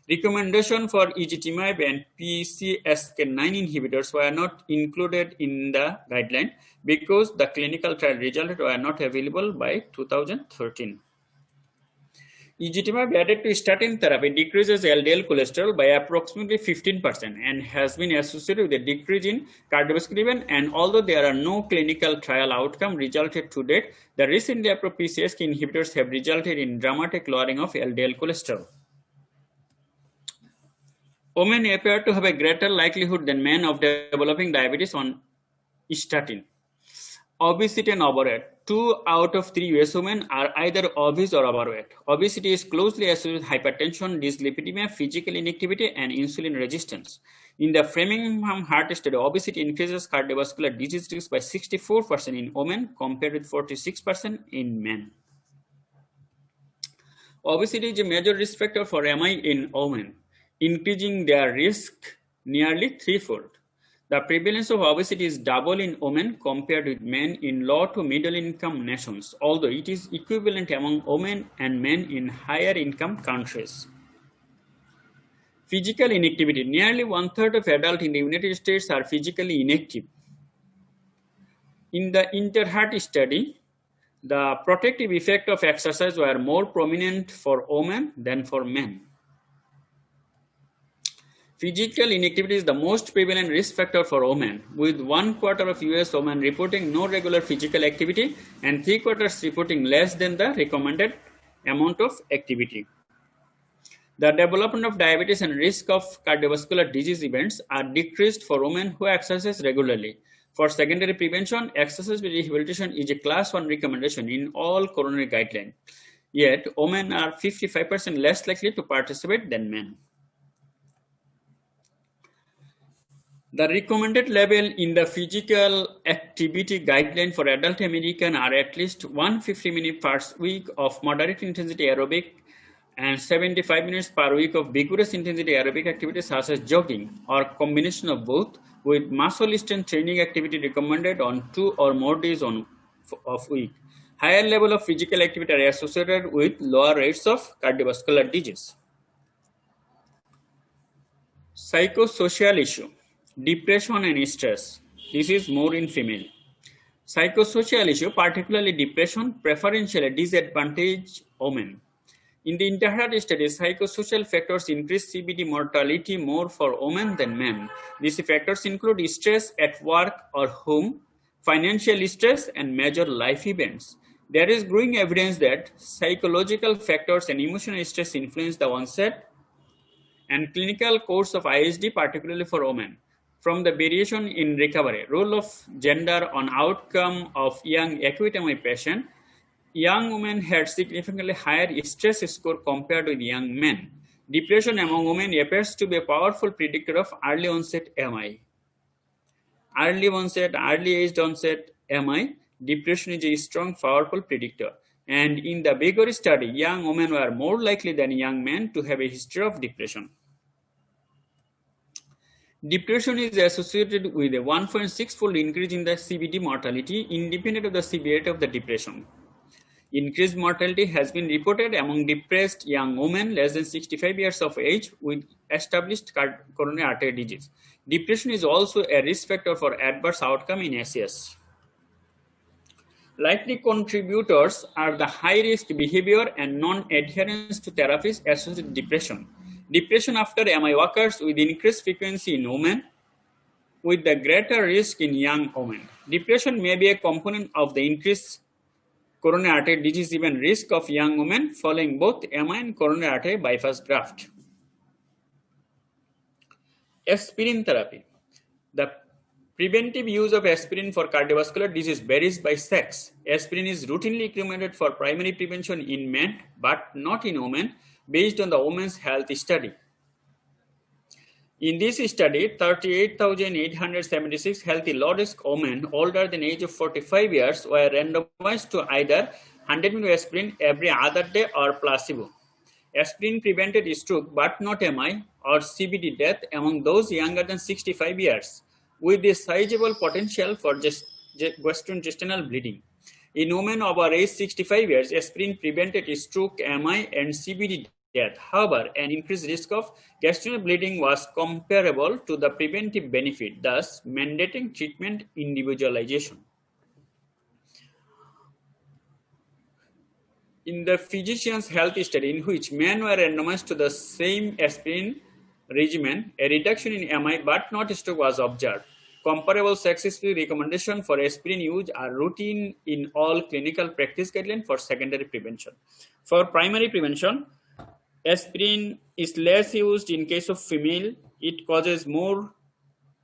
Recommendation for ezetimibe and PCSK9 inhibitors were not included in the guideline because the clinical trial results were not available by 2013. Ezetimibe added to statin therapy decreases LDL cholesterol by approximately 15% and has been associated with a decrease in cardiovascular event, and although there are no clinical trial outcome resulted to date, the recently approved PCSK inhibitors have resulted in dramatic lowering of LDL cholesterol. Women appear to have a greater likelihood than men of developing diabetes on statin. Obesity and overweight. 2 out of 3 US women are either obese or overweight. Obesity is closely associated with hypertension, dyslipidemia, physical inactivity, and insulin resistance. In the Framingham Heart Study, obesity increases cardiovascular disease risk by 64% in women compared with 46% in men. Obesity is a major risk factor for MI in women, increasing their risk nearly threefold. The prevalence of obesity is double in women compared with men in low to middle income nations, although it is equivalent among women and men in higher income countries. Physical inactivity. Nearly 1/3 of adults in the United States are physically inactive. In the Interheart study, the protective effect of exercise were more prominent for women than for men. Physical inactivity is the most prevalent risk factor for women, with 1/4 of US women reporting no regular physical activity and 3/4 reporting less than the recommended amount of activity. The development of diabetes and risk of cardiovascular disease events are decreased for women who exercise regularly. For secondary prevention, exercise rehabilitation is a class 1 recommendation in all coronary guidelines. Yet, women are 55% less likely to participate than men. The recommended level in the physical activity guideline for adult American are at least 150 minutes per week of moderate intensity aerobic and 75 minutes per week of vigorous intensity aerobic activities such as jogging or combination of both, with muscle strength training activity recommended on 2 or more days of week. Higher level of physical activity are associated with lower rates of cardiovascular disease. Psychosocial issue. Depression and stress. This is more in female. Psychosocial issue, particularly depression, preferentially disadvantage women. In the Interheart study, psychosocial factors increase CVD mortality more for women than men. These factors include stress at work or home, financial stress, and major life events. There is growing evidence that psychological factors and emotional stress influence the onset and clinical course of ISD, particularly for women. From the variation in recovery, role of gender on outcome of young acute MI patient, young women had significantly higher stress score compared with young men. Depression among women appears to be a powerful predictor of early onset MI. Early aged onset MI, depression is a strong, powerful predictor. And in the Vigor study, young women were more likely than young men to have a history of depression. Depression is associated with a 1.6-fold increase in the CVD mortality independent of the severity of the depression. Increased mortality has been reported among depressed young women less than 65 years of age with established coronary artery disease. Depression is also a risk factor for adverse outcome in ACS. Likely contributors are the high-risk behavior and non-adherence to therapies associated with depression. Depression after MI occurs with increased frequency in women, with the greater risk in young women. Depression may be a component of the increased coronary artery disease even risk of young women following both MI and coronary artery bypass graft. Aspirin therapy. The preventive use of aspirin for cardiovascular disease varies by sex. Aspirin is routinely recommended for primary prevention in men but not in women based on the Women's Health Study. In this study, 38,876 healthy low-risk women older than age of 45 years were randomized to either 100 mg aspirin every other day or placebo. Aspirin prevented stroke but not MI or CVD death among those younger than 65 years, with a sizable potential for gastrointestinal bleeding. In women over age 65 years, aspirin prevented stroke, MI, and CVD death. However, an increased risk of gastrointestinal bleeding was comparable to the preventive benefit, thus mandating treatment individualization. In the Physicians' Health Study, in which men were randomized to the same aspirin regimen, a reduction in MI but not stroke was observed. Comparable successful recommendations for aspirin use are routine in all clinical practice guidelines for secondary prevention. For primary prevention, aspirin is less used in case of female. It causes more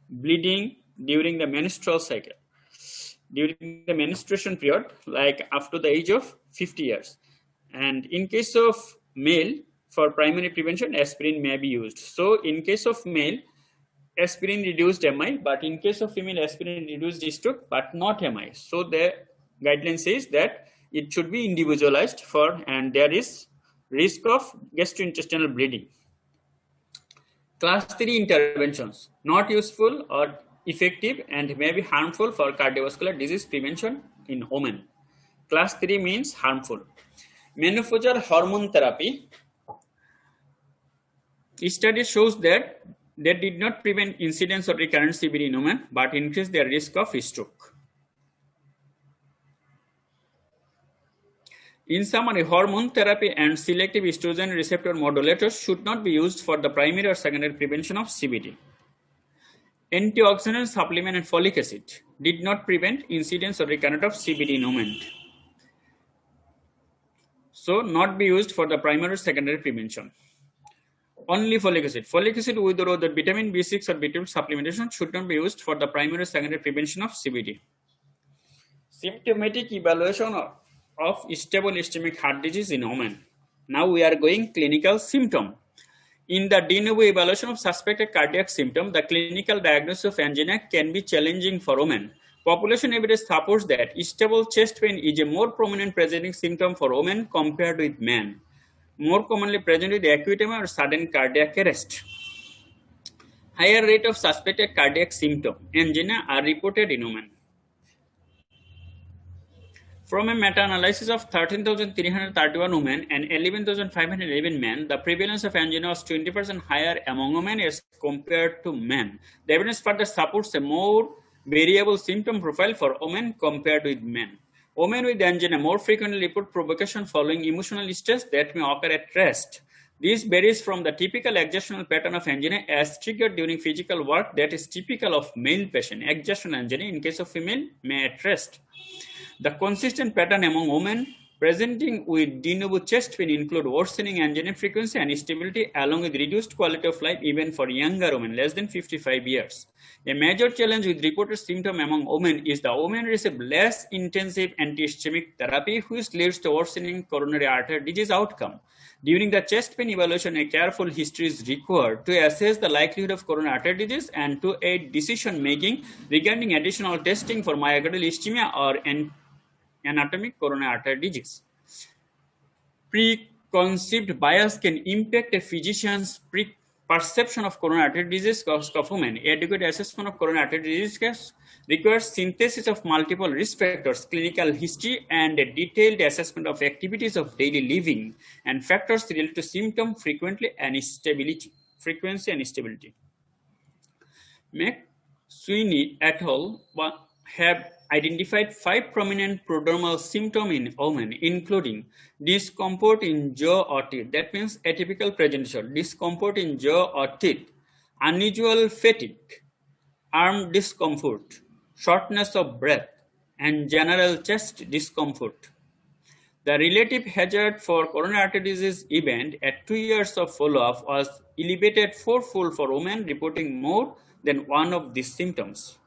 bleeding during the menstrual cycle, during the menstruation period, like up to the age of 50 years. And in case of male, for primary prevention, aspirin may be used. So in case of male, aspirin reduced MI, but in case of female, aspirin reduced stroke, but not MI. So the guideline says that it should be individualized for, and there is risk of gastrointestinal bleeding. Class 3 interventions, not useful or effective and may be harmful for cardiovascular disease prevention in women. Class 3 means harmful. Menopausal hormone therapy. Study shows that they did not prevent incidence or recurrent CVD in women, but increased their risk of stroke. In summary, hormone therapy and selective estrogen receptor modulators should not be used for the primary or secondary prevention of CVD. Antioxidant supplement and folic acid did not prevent incidence or recurrence of CVD in women. So, not be used for the primary or secondary prevention. Only folic acid. Folic acid with or the vitamin B6 or B12 supplementation should not be used for the primary or secondary prevention of CVD. Symptomatic evaluation of stable ischemic heart disease in women. Now we are going clinical symptom. In the de novo evaluation of suspected cardiac symptom, the clinical diagnosis of angina can be challenging for women. Population evidence supports that stable chest pain is a more prominent presenting symptom for women compared with men. More commonly present with acute edema or sudden cardiac arrest. Higher rate of suspected cardiac symptom, angina, are reported in women. From a meta-analysis of 13,331 women and 11,511 men, the prevalence of angina was 20% higher among women as compared to men. The evidence further supports a more variable symptom profile for women compared with men. Women with angina more frequently report provocation following emotional stress that may occur at rest. This varies from the typical exertional pattern of angina as triggered during physical work that is typical of male patient. Exertional angina in case of female may at rest. The consistent pattern among women presenting with de novo chest pain include worsening angina frequency and stability along with reduced quality of life even for younger women less than 55 years. A major challenge with reported symptom among women is the women receive less intensive anti-ischemic therapy which leads to worsening coronary artery disease outcome. During the chest pain evaluation, a careful history is required to assess the likelihood of coronary artery disease and to aid decision making regarding additional testing for myocardial ischemia or anatomic coronary artery disease. Preconceived bias can impact a physician's perception of coronary artery disease of women. Adequate assessment of coronary artery disease requires synthesis of multiple risk factors, clinical history, and a detailed assessment of activities of daily living and factors related to symptom frequency and stability. McSweeney et al. Have identified 5 prominent prodromal symptoms in women, including discomfort in jaw or teeth, that means atypical presentation, discomfort in jaw or teeth, unusual fatigue, arm discomfort, shortness of breath, and general chest discomfort. The relative hazard for coronary artery disease event at 2 years of follow-up was elevated fourfold for women reporting more than one of these symptoms.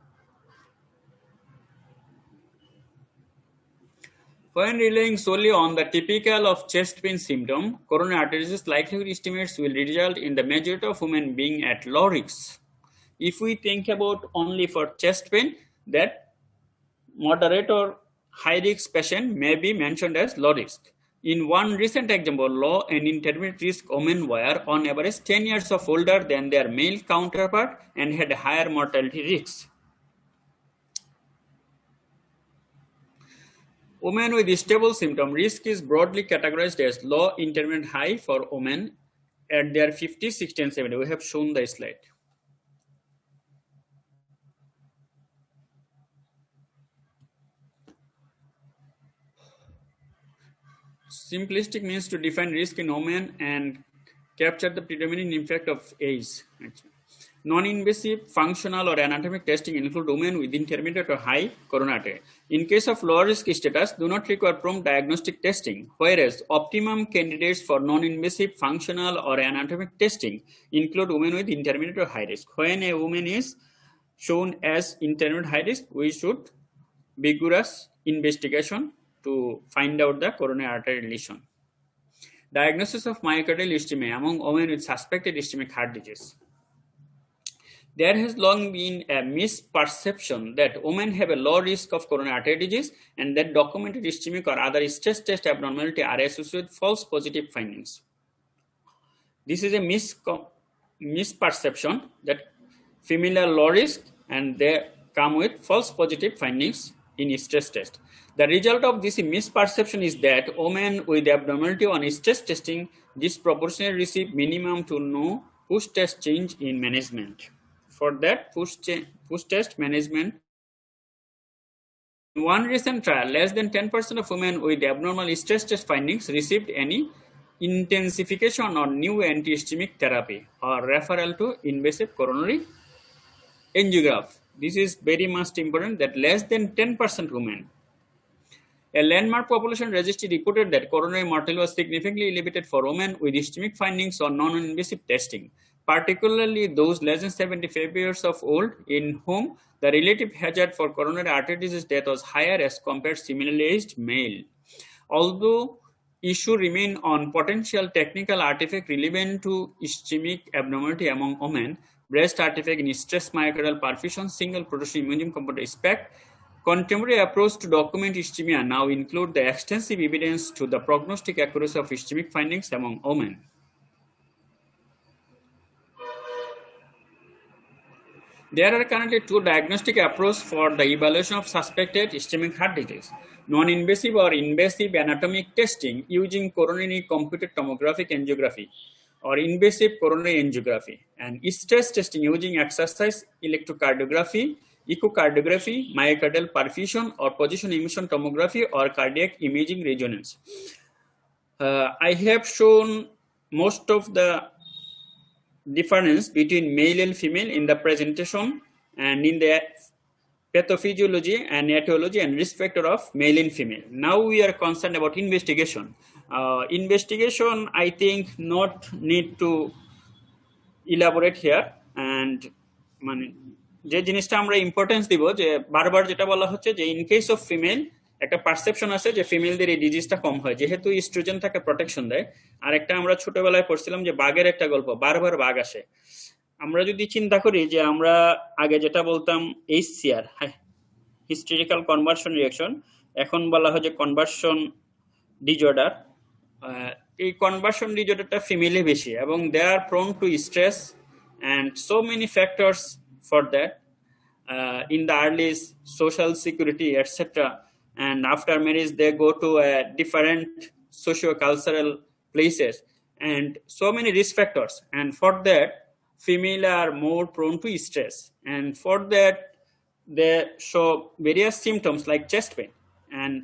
When relying solely on the typical of chest pain symptom, coronary artery disease likelihood estimates will result in the majority of women being at low risk. If we think about only for chest pain, that moderate or high risk patient may be mentioned as low risk. In one recent example, low and intermediate risk women were on average 10 years of older than their male counterpart and had higher mortality risks. Women with stable symptom risk is broadly categorized as low, intermediate, high for women at their 50, 60, and 70. We have shown the slide. Simplistic means to define risk in women and capture the predominant impact of age. Non-invasive, functional, or anatomic testing include women with intermediate or high coronary artery. In case of low risk status, do not require prompt diagnostic testing, whereas optimum candidates for non-invasive, functional, or anatomic testing include women with intermediate or high risk. When a woman is shown as intermediate high risk, we should vigorous investigation to find out the coronary artery lesion. Diagnosis of myocardial ischemia among women with suspected ischemic heart disease. There has long been a misperception that women have a low risk of coronary artery disease and that documented ischemic or other stress test abnormality are associated with false positive findings. This is a misperception that female are low risk and they come with false positive findings in stress test. The result of this misperception is that women with abnormality on stress testing disproportionately receive minimum to no push-test change in management. For that push-test management, in one recent trial, less than 10% of women with abnormal stress test findings received any intensification or new anti-ischemic therapy or referral to invasive coronary angiography. This is very much important that less than 10% women. A landmark population registry reported that coronary mortality was significantly elevated for women with ischemic findings or non-invasive testing, particularly those less than 75 years of old, in whom the relative hazard for coronary artery disease death was higher as compared to similarly aged male. Although issue remain on potential technical artifact relevant to ischemic abnormality among women, breast artifact in stress myocardial perfusion, single prototion imaging computer SPECT, contemporary approach to document ischemia now include the extensive evidence to the prognostic accuracy of ischemic findings among women. There are currently two diagnostic approaches for the evaluation of suspected ischemic heart disease: non-invasive or invasive anatomic testing using coronary computed tomographic angiography or invasive coronary angiography, and stress testing using exercise electrocardiography, echocardiography, myocardial perfusion, or position emission tomography or cardiac imaging resonance. I have shown most of the difference between male and female in the presentation and in the pathophysiology and etiology and risk factor of male and female. Now we are concerned about investigation. Investigation, I think, not need to elaborate here, and মানে যে জিনিসটা আমরা importance দিব যে বারবার যেটা বলা হচ্ছে যে ইন কেস অফ ফিমেল একটা পারসেপশন আছে যে ফিমেলদের এই ডিজিজটা কম হয় যেহেতু ইস্ট্রোজেন তাকে প্রোটেকশন দেয়। আর একটা আমরা ছোটবেলায় পড়ছিলাম যে বাঘের একটা গল্প, বারবার বাঘ আসে। আমরা যদি চিন্তা করি যে আমরা আগে যেটা বলতাম HCR, হিস্টেরিক্যাল কনভার্সন রিঅ্যাকশন, এখন বলা হয় যে কনভার্সন ডিজঅর্ডার। এই কনভার্সন ডিজঅর্ডারটা ফিমেলে বেশি এবং they are prone to stress and so many factors for that in the early social security, etc. And after marriage they go to different socio-cultural places and so many risk factors, and for that female are more prone to stress, and for that they show various symptoms like chest pain. And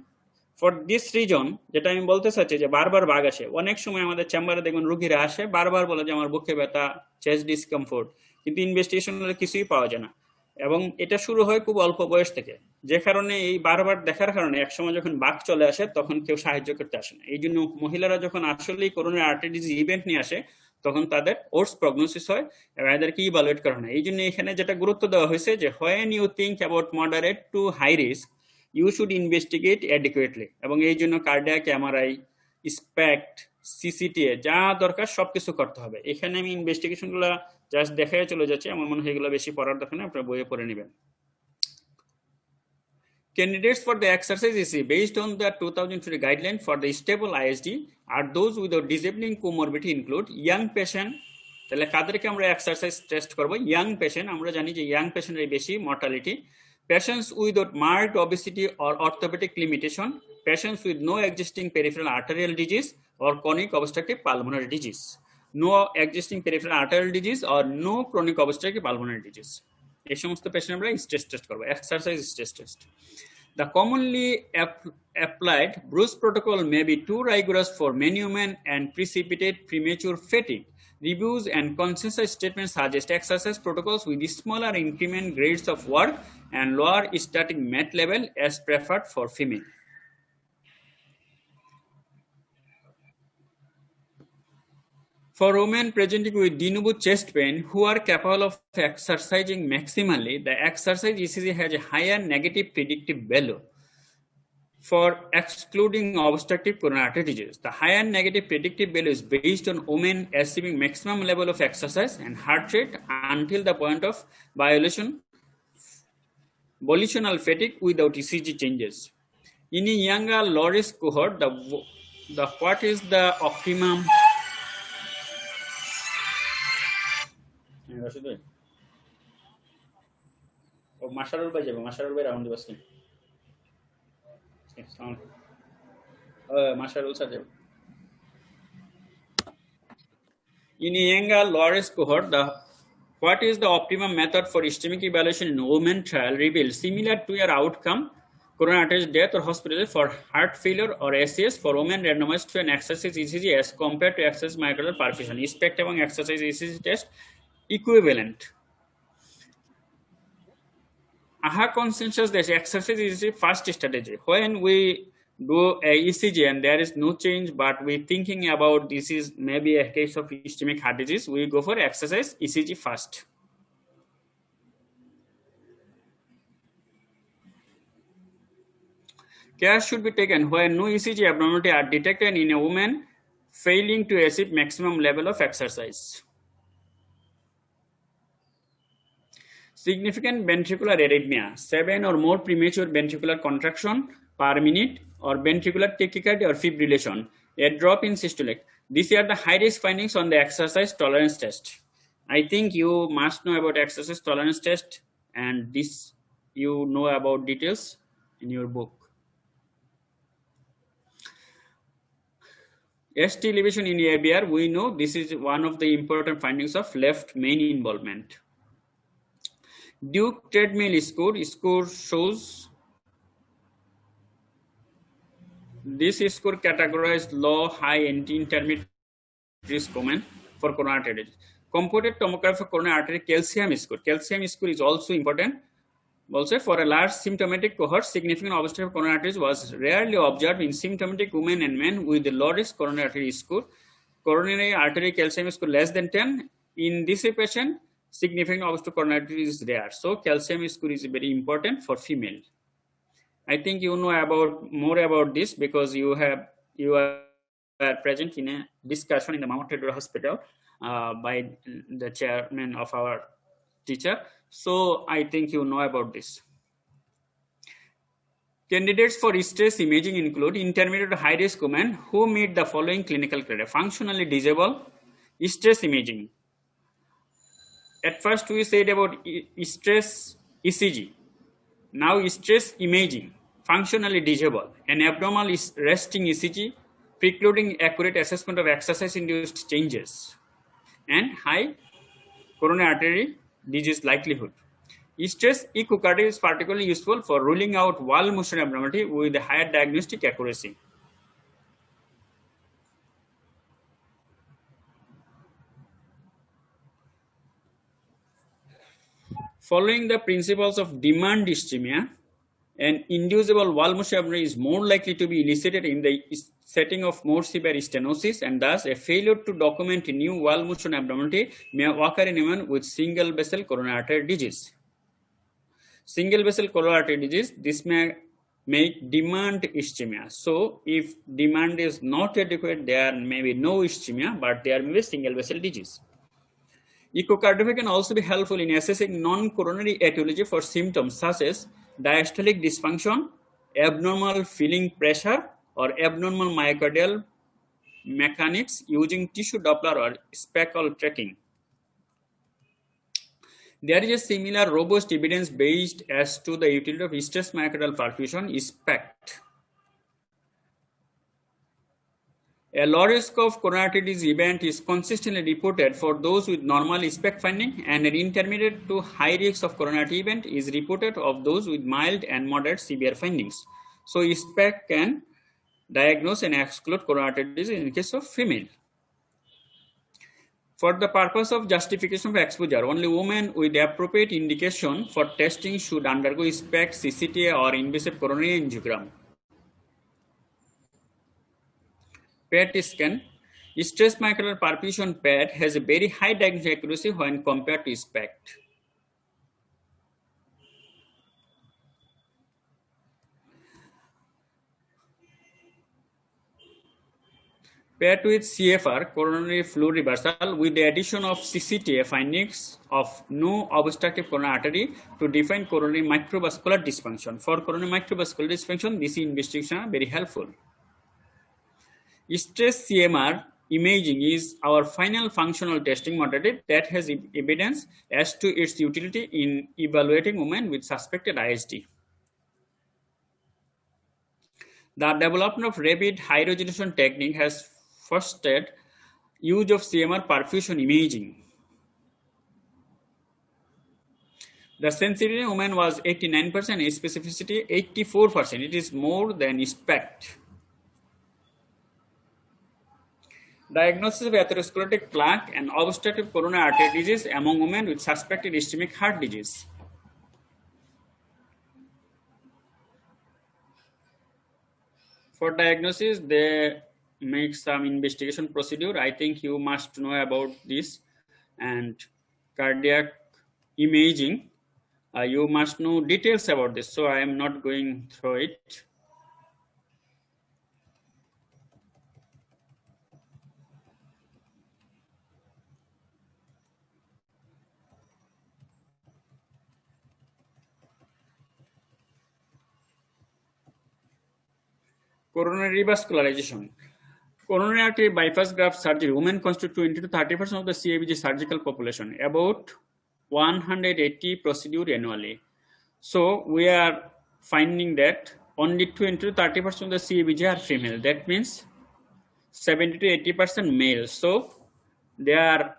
for this reason যেটা আমি বলতে চাচ্ছি যে বারবার বাঘ আসে, অনেক সময় আমাদের চেম্বারে দেখবেন রোগীরা আসে বারবার বলে যে আমার বুকে ব্যথা, চেস্ট ডিসকমফোর্ট, কিন্তু ইনভেস্টিগেশন হলে কিছুই পাওয়া যায় না এবং এটা শুরু হয় খুব অল্প বয়স থেকে, যে কারণে এই বারবার দেখার কারণে একসময় যখন বাঘ চলে আসে তখন কেউ সাহায্য করতে আসে না। এই জন্য মহিলারা যখন আসলেই করোনারি আর্টারি ডিজিজ ইভেন্ট নিয়ে আসে তখন তাদের ওর্স প্রগনোসিস হয় এবং এদেরকে ইভালুয়েট করা হয়। এই জন্য এখানে যেটা গুরুত্ব দেওয়া হয়েছে যে when you think about moderate to high risk you should investigate adequately, এবং এই জন্য কার্ডিয়াক এমআরআই, স্পেক্ট, সিসিটিএ যা দরকার সবকিছু করতে হবে। এখানে আমি ইনভেস্টিগেশনগুলো জাস্ট দেখায় চলে যাচ্ছি, আমার মনে হয় এগুলো বেশি পড়ার দরকার নেই, আপনারা বইয়ে পড়ে নেবেন। Candidates for the exercise is based on the 2020 guideline for the stable ISD are those without disabling comorbidity include young patient। তাহলে কাদেরকে আমরা এক্সারসাইজ টেস্ট করব? Young patient. আমরা জানি যে ইয়াং পেশেন্টের বেশি mortality. Patients without marked obesity or orthopedic limitation, patients with no existing peripheral arterial disease or chronic obstructive pulmonary disease, no existing peripheral arterial disease or no chronic obstructive pulmonary disease. এই সমস্ত patient আমরা stress test করব, exercise stress test. The commonly applied Bruce protocol may be too rigorous for many women and precipitate premature fatigue. Reviews and consensus statements suggest exercise protocols with smaller increment grades of work and lower static mat level as preferred for female. For women presenting with de novo chest pain who are capable of exercising maximally, the exercise ECG has a higher negative predictive value for excluding obstructive coronary artery disease. The higher negative predictive value is based on women achieving maximum level of exercise and heart rate until the point of volitional fatigue without ECG changes. In a younger low-risk cohort, the what is the optimum? মাশারুল ভাই যাবে, মাশারুল ভাই round দিবস মাশারুল sir যাবে। In a younger, low-risk cohort, what is the optimum method for ischemic evaluation in women trial revealed similar to your outcome, coronary artery death or hospitalization for heart failure or ACS for women randomized to an exercise ECG as compared to exercise myocardial perfusion. Respect among exercise ECG test equivalent. AHA consensus that exercise is the first strategy. When we do a ECG and there is no change, but we thinking about this is maybe a case of ischemic heart disease, we go for exercise ECG first. Care should be taken when no ECG abnormality are detected in a woman failing to achieve maximum level of exercise. Significant ventricular arrhythmia, 7 or more premature ventricular contraction per minute or ventricular tachycardia or fibrillation, a drop in systolic. These are the high-risk findings on the exercise tolerance test. I think you must know about exercise tolerance test, and this you know about details in your book. ST elevation in ABR, we know this is one of the important findings of left main involvement. Duke treadmill score shows this score categorized low, high, and intermediate risk women for coronary artery disease. Computed tomography for coronary artery calcium score. Calcium score is also important. Also, for a large symptomatic cohort, significant obstruction of coronary arteries was rarely observed in symptomatic women and men with a low risk coronary artery score. Coronary artery calcium score less than 10. In this patient, significant obstruction of coronary artery is rare. So, calcium score is very important for female. I think you know more about this because you are present in a discussion in the Mount Edward Hospital by the chairman of our teacher. So I think you know about this. Candidates for stress imaging include intermediate to high risk women who meet the following clinical criteria: functionally disabled, stress imaging. At first we said about stress ECG. Now stress imaging, functionally disabled, an abnormal resting ECG precluding accurate assessment of exercise-induced changes, and high coronary artery disease likelihood. Stress echocardiogram is particularly useful for ruling out wall motion abnormality with higher diagnostic accuracy. Following the principles of demand ischemia, an inducible wall motion abnormality is more likely to be elicited in the setting of more severe stenosis, and thus a failure to document a new wall motion abnormality may occur in women with single vessel coronary artery disease. Single vessel coronary artery disease, this may make demand ischemia. So, if demand is not adequate, there may be no ischemia, but there may be single vessel disease. Echocardiography can also be helpful in assessing non-coronary etiology for symptoms such as diastolic dysfunction, abnormal filling pressure, or abnormal myocardial mechanics using tissue Doppler or speckle tracking. There is a similar robust evidence based as to the utility of stress myocardial perfusion, SPECT. A low risk of coronary artery disease event is consistently reported for those with normal SPECT finding, and an intermediate to high risk of coronary artery event is reported of those with mild and moderate severe findings. So SPECT can diagnose and exclude coronary artery disease in the case of female. For the purpose of justification of exposure, only women with appropriate indication for testing should undergo SPECT, CCTA, or invasive coronary angiogram. PET scan. Stress myocardial perfusion PET has a very high diagnostic accuracy when compared to SPECT. Paired with CFR, coronary flow reversal, with the addition of CCTA findings of no obstructive coronary artery to define coronary microvascular dysfunction. For coronary microvascular dysfunction, this investigation is very helpful. Stress CMR imaging is our final functional testing modality that has evidence as to its utility in evaluating women with suspected ISD. The development of rapid high resolution technique has fostered use of CMR perfusion imaging. The sensitivity in women was 89%, specificity 84%. It is more than expect. Diagnosis of atherosclerotic plaque and obstructive coronary artery disease among women with suspected ischemic heart disease. For diagnosis, they make some investigation procedure. I think you must know about this. And cardiac imaging, you must know details about this. So I am not going through it. Coronary revascularization. Coronary artery bypass graft surgery. Women constitute 20 to 30% of the CABG surgical population, about 180 procedures annually. So we are finding that only 20 to 30% of the CABG are female. That means 70 to 80% male. So they are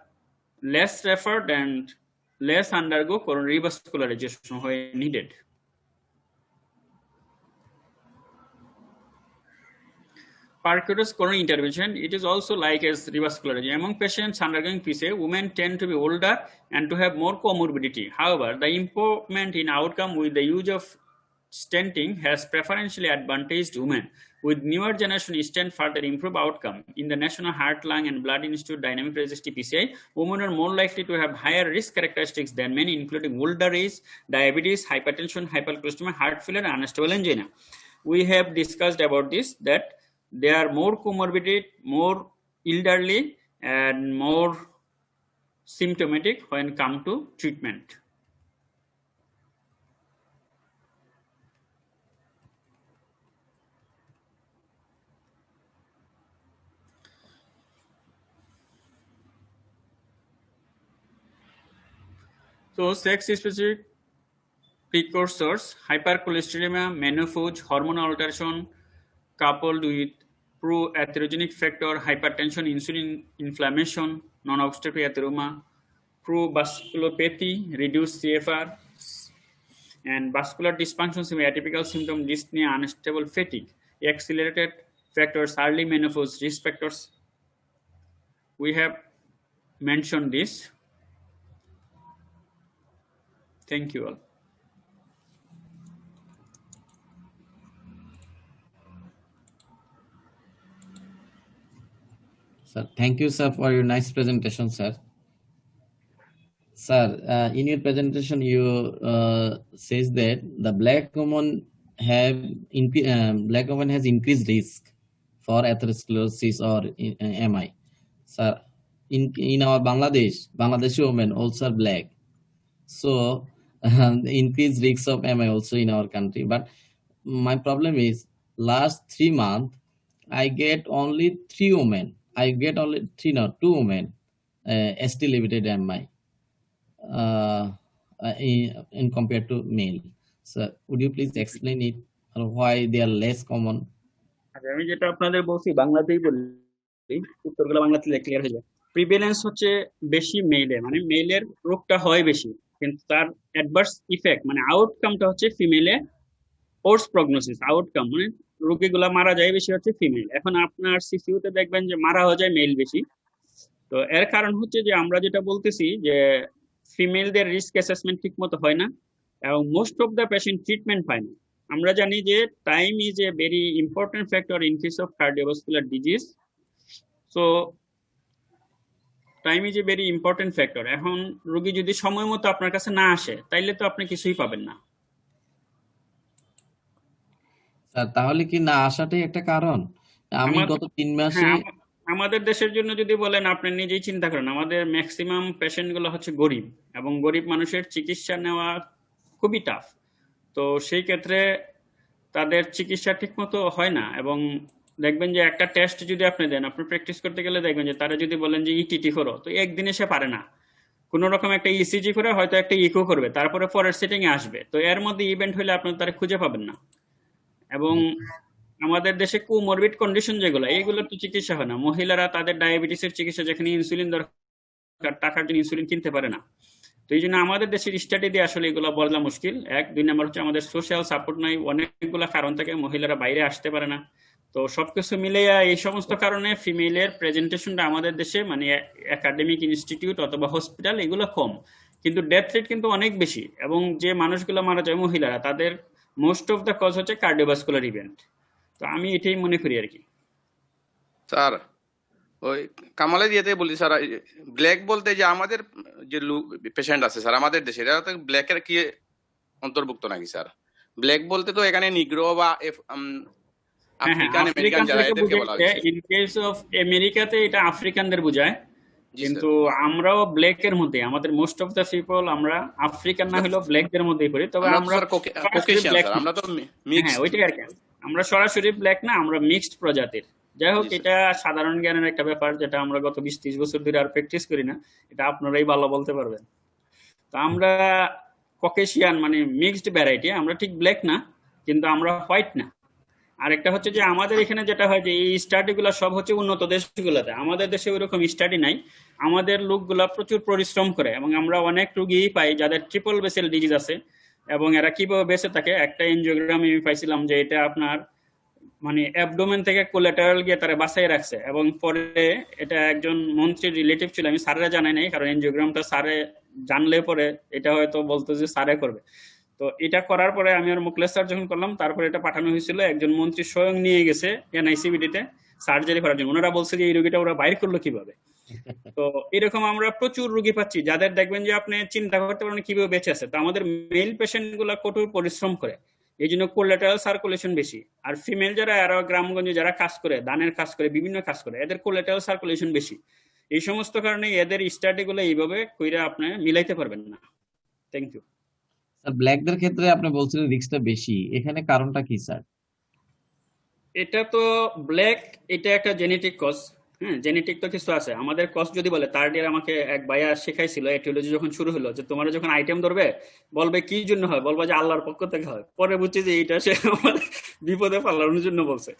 less referred and less undergo coronary revascularization when needed. Percutaneous coronary intervention, it is also like as revascularization. Among patients undergoing PCA, women tend to be older and to have more comorbidity. However, the improvement in outcome with the use of stenting has preferentially advantaged women. With newer generation stent further improve outcome. In the National Heart, Lung and Blood Institute Dynamic Resistive PCI, women are more likely to have higher risk characteristics than men, including older age, diabetes, hypertension, hypercholesterol, heart failure, and unstable angina. We have discussed about this, that they are more comorbid, more elderly, and more symptomatic when come to treatment. So sex-specific precursors, hypercholesterolemia, menopause, hormonal alteration, coupled with pro-atherogenic factor, hypertension, insulin inflammation, non-obstructive atheroma, pro-vasculopathy, reduced CFR, and vascular dysfunction, atypical symptom, dyspnea, unstable fatigue, accelerated factors, early menopause, risk factors. We have mentioned this. Thank you all. Sir, thank you, sir, for your nice presentation, sir. Sir, in your presentation, you says that the black woman has increased risk for atherosclerosis or MI. Sir, in our Bangladeshi women also are black, so increased risk of MI also in our country. But my problem is last 3 months I get only 3 women. I get only 2 women ST limited MI in compared to male. So would you please explain it, or why they are less common? আমি যেটা আপনাদের বলছি বাংলাতেই বলি, উত্তরগুলো বাংলাতে clear হয়ে যায়। প্রিভ্যালেন্স হচ্ছে বেশি মেলে, মানে মেলের রোগটা হয় বেশি, কিন্তু তার অ্যাডভার্স ইফেক্ট মানে আউটকামটা হচ্ছে ফিমেলে পোস্ট প্রগনোসিস আউটকাম, মানে রোগীগুলা মারা যায় বেশি হচ্ছে ফিমেল। এখন আপনার সিসিউতে দেখবেন যে মারা হয়ে যায় মেল বেশি। তো এর কারণ হচ্ছে যে আমরা যেটা বলতেছি যে ফিমেলদের রিস্ক অ্যাসেসমেন্ট ঠিক মতো হয় না এবং most of the patient treatment পায় না। আমরা জানি যে time is a very important factor in case of cardiovascular disease. So time is a very important factor. এখন রোগী যদি সময় মতো আপনার কাছে না আসে তাইলে তো আপনি কিছুই পাবেন না। তাহলে কি না আসাটাই একটা কারণ? আমি গত 3 মাসে আমাদের দেশের জন্য যদি বলেন, আপনি নিজেই চিন্তা করেন, আমাদের ম্যাক্সিমাম পেশেন্ট গুলো হচ্ছে গরিব এবং গরিব মানুষের চিকিৎসা নেওয়া খুবই টাফ। তো সেই ক্ষেত্রে তাদের চিকিৎসা ঠিক মতো হয় না এবং দেখবেন যে একটা টেস্ট যদি আপনি দেন, আপনি প্র্যাকটিস করতে গেলে দেখবেন যে তারা যদি বলেন যে ইটিটি করো, তো একদিনে সে পারে না। কোনো রকম একটা ইসিজি করে হয়তো একটা ইকো করবে, তারপরে পরের সেটিং এ আসবে। তো এর মধ্যে ইভেন্ট হলে আপনি তারা খুঁজে পাবেন না। এবং আমাদের দেশে কোমরবিড কন্ডিশন যেগুলো, এগুলো তো চিকিৎসা হয় না। মহিলারা তাদের ডায়াবেটিসের চিকিৎসা, যেখানে ইনসুলিন দরকার, টাকার জন্য ইনসুলিন কিনতে পারে না। তো এই জন্য আমাদের দেশের স্টাডি দিয়ে আসলে এগুলো বলা মুশকিল। এক, দুই নাম্বার হচ্ছে আমাদের সোশ্যাল সাপোর্ট নাই, অনেকগুলো কারণ থেকে মহিলারা বাইরে আসতে পারে না। তো সবকিছু মিলিয়ে এই সমস্ত কারণে ফিমেলের প্রেজেন্টেশনটা আমাদের দেশে, মানে একাডেমিক ইনস্টিটিউট অথবা হসপিটাল এগুলো কম, কিন্তু ডেথ রেট কিন্তু অনেক বেশি। এবং যে মানুষগুলো মারা যায় মহিলারা, তাদের মোস্ট অফ দ্য কজ হচ্ছে কার্ডিওভাস্কুলার ইভেন্ট। তো আমি এটাই মনে করি আর কি। স্যার ওই কামালের ইয়েতে বলি স্যার, ব্ল্যাক বলতে যে আমাদের যে পেশেন্ট আছে স্যার আমাদের দেশে, এরা তো ব্ল্যাকের কি অন্তর্ভুক্ত নাকি স্যার? ব্ল্যাক বলতে তো এখানে নিগ্রো বা হ্যাঁ হ্যাঁ, আফ্রিকান আমেরিকান যারা আফ্রিকানদেরকে এদেরকে বলা বুঝাইছে। হয়েছে। ইন কেস অফ আমেরিকাতে এটা আফ্রিকানদের বোঝায়, জি কিন্তু স্যার। আমরাও ব্ল্যাকের মধ্যে, আমাদের মোস্ট অফ দ্য পিপল আমরা আফ্রিকান না হলেও ব্ল্যাকদের মধ্যেই পড়ি। তবে আমরা তো আমরা স্যার সরাসরি কোকেশিয়ান ব্ল্যাক স্যার, না। আমরা তো হ্যাঁ মিক্সড। ওইটাই আর কি, আমরা সরাসরি ব্ল্যাক না, আমরা মিক্সড প্রজাতির। যাই হোক, জি স্যার। এটা সাধারণ জ্ঞানের একটা ব্যাপার, যেটা আমরা গত 20-30 বছর ধরে আর প্র্যাকটিস করি না। এটা আপনারাই ভালো বলতে পারবেন। তো আমরা ককেশিয়ান, মানে মিক্সড ভ্যারাইটি। আমরা ঠিক ব্ল্যাক না, কিন্তু আমরা হোয়াইট না। আরেকটা হচ্ছে যে আমাদের এখানে যেটা হয় যে এই স্টাডিগুলো সব হচ্ছে উন্নত দেশগুলোতে, আমাদের দেশে ওইরকম স্টাডি নাই। আমাদের লোকগুলা প্রচুর পরিশ্রম করে, এবং আমরা অনেক রুগী পাই যাদের ট্রিপল বেসেল ডিজিজ আছে। এবং এরা কিভাবে বেঁচে থাকে, একটা এনজিওগ্রাম আমি পাইছিলাম যে এটা আপনার মানে অ্যাবডোমেন থেকে কোলাটারাল গিয়ে তারা বাঁচাই রাখছে। এবং পরে এটা একজন মন্ত্রীর রিলেটিভ ছিল, আমি স্যারেরা জানাই নাই, কারণ এনজিওগ্রামটা স্যারে জানলে পরে এটা হয়তো বলতো যে স্যারে করবে। তো এটা করার পরে আমি আর মুকলেশ স্যার যখন করলাম, তারপরে এটা পাঠানো হয়েছিল, একজন মন্ত্রী স্বয়ং নিয়ে গেছে এনআইসিবিডিতে সার্জারি করার জন্য। ওনারা বলছে যে এই রোগীটা ওরা বাইর করলো কিভাবে। তো এরকম আমরা প্রচুর রোগী পাচ্ছি যাদের দেখবেন যে আপনি চিন্তা করতে পারেন কিভাবে বেঁচে আছে। তো আমাদের মেল পেশেন্ট গুলা কঠোর পরিশ্রম করে, এই জন্য কোলেটারাল সার্কুলেশন বেশি। আর ফিমেল যারা, এরা গ্রামগঞ্জে যারা কাজ করে, ধানের কাজ করে, বিভিন্ন কাজ করে, এদের কোলেটারাল সার্কুলেশন বেশি। এই সমস্ত কারণে এদের স্টাডি গুলো এইভাবে কইরা আপনি মিলাইতে পারবেন না। Thank you. স্যার ব্ল্যাকদের ক্ষেত্রে আপনি বলছিলেন রিস্কটা বেশি, এখানে কারণটা কি স্যার? এটা তো ব্ল্যাক, এটা একটা জেনেটিক কজ। হ্যাঁ, জেনেটিক তো কিছু আছে। আমাদের কজ যদি বলে, থার্ড ইয়ার আমাকে এক ভাইয়া শেখাইছিল, এটিওলজি যখন শুরু হলো, যে তোমরা যখন আইটেম ধরবে বলবে কি জন্য হয়, বলবা যে আল্লাহর পক্ষ থেকে হয়। পরে বুঝছি যে এইটা সে আমার বিপদে ফেলানোর জন্য বলছে।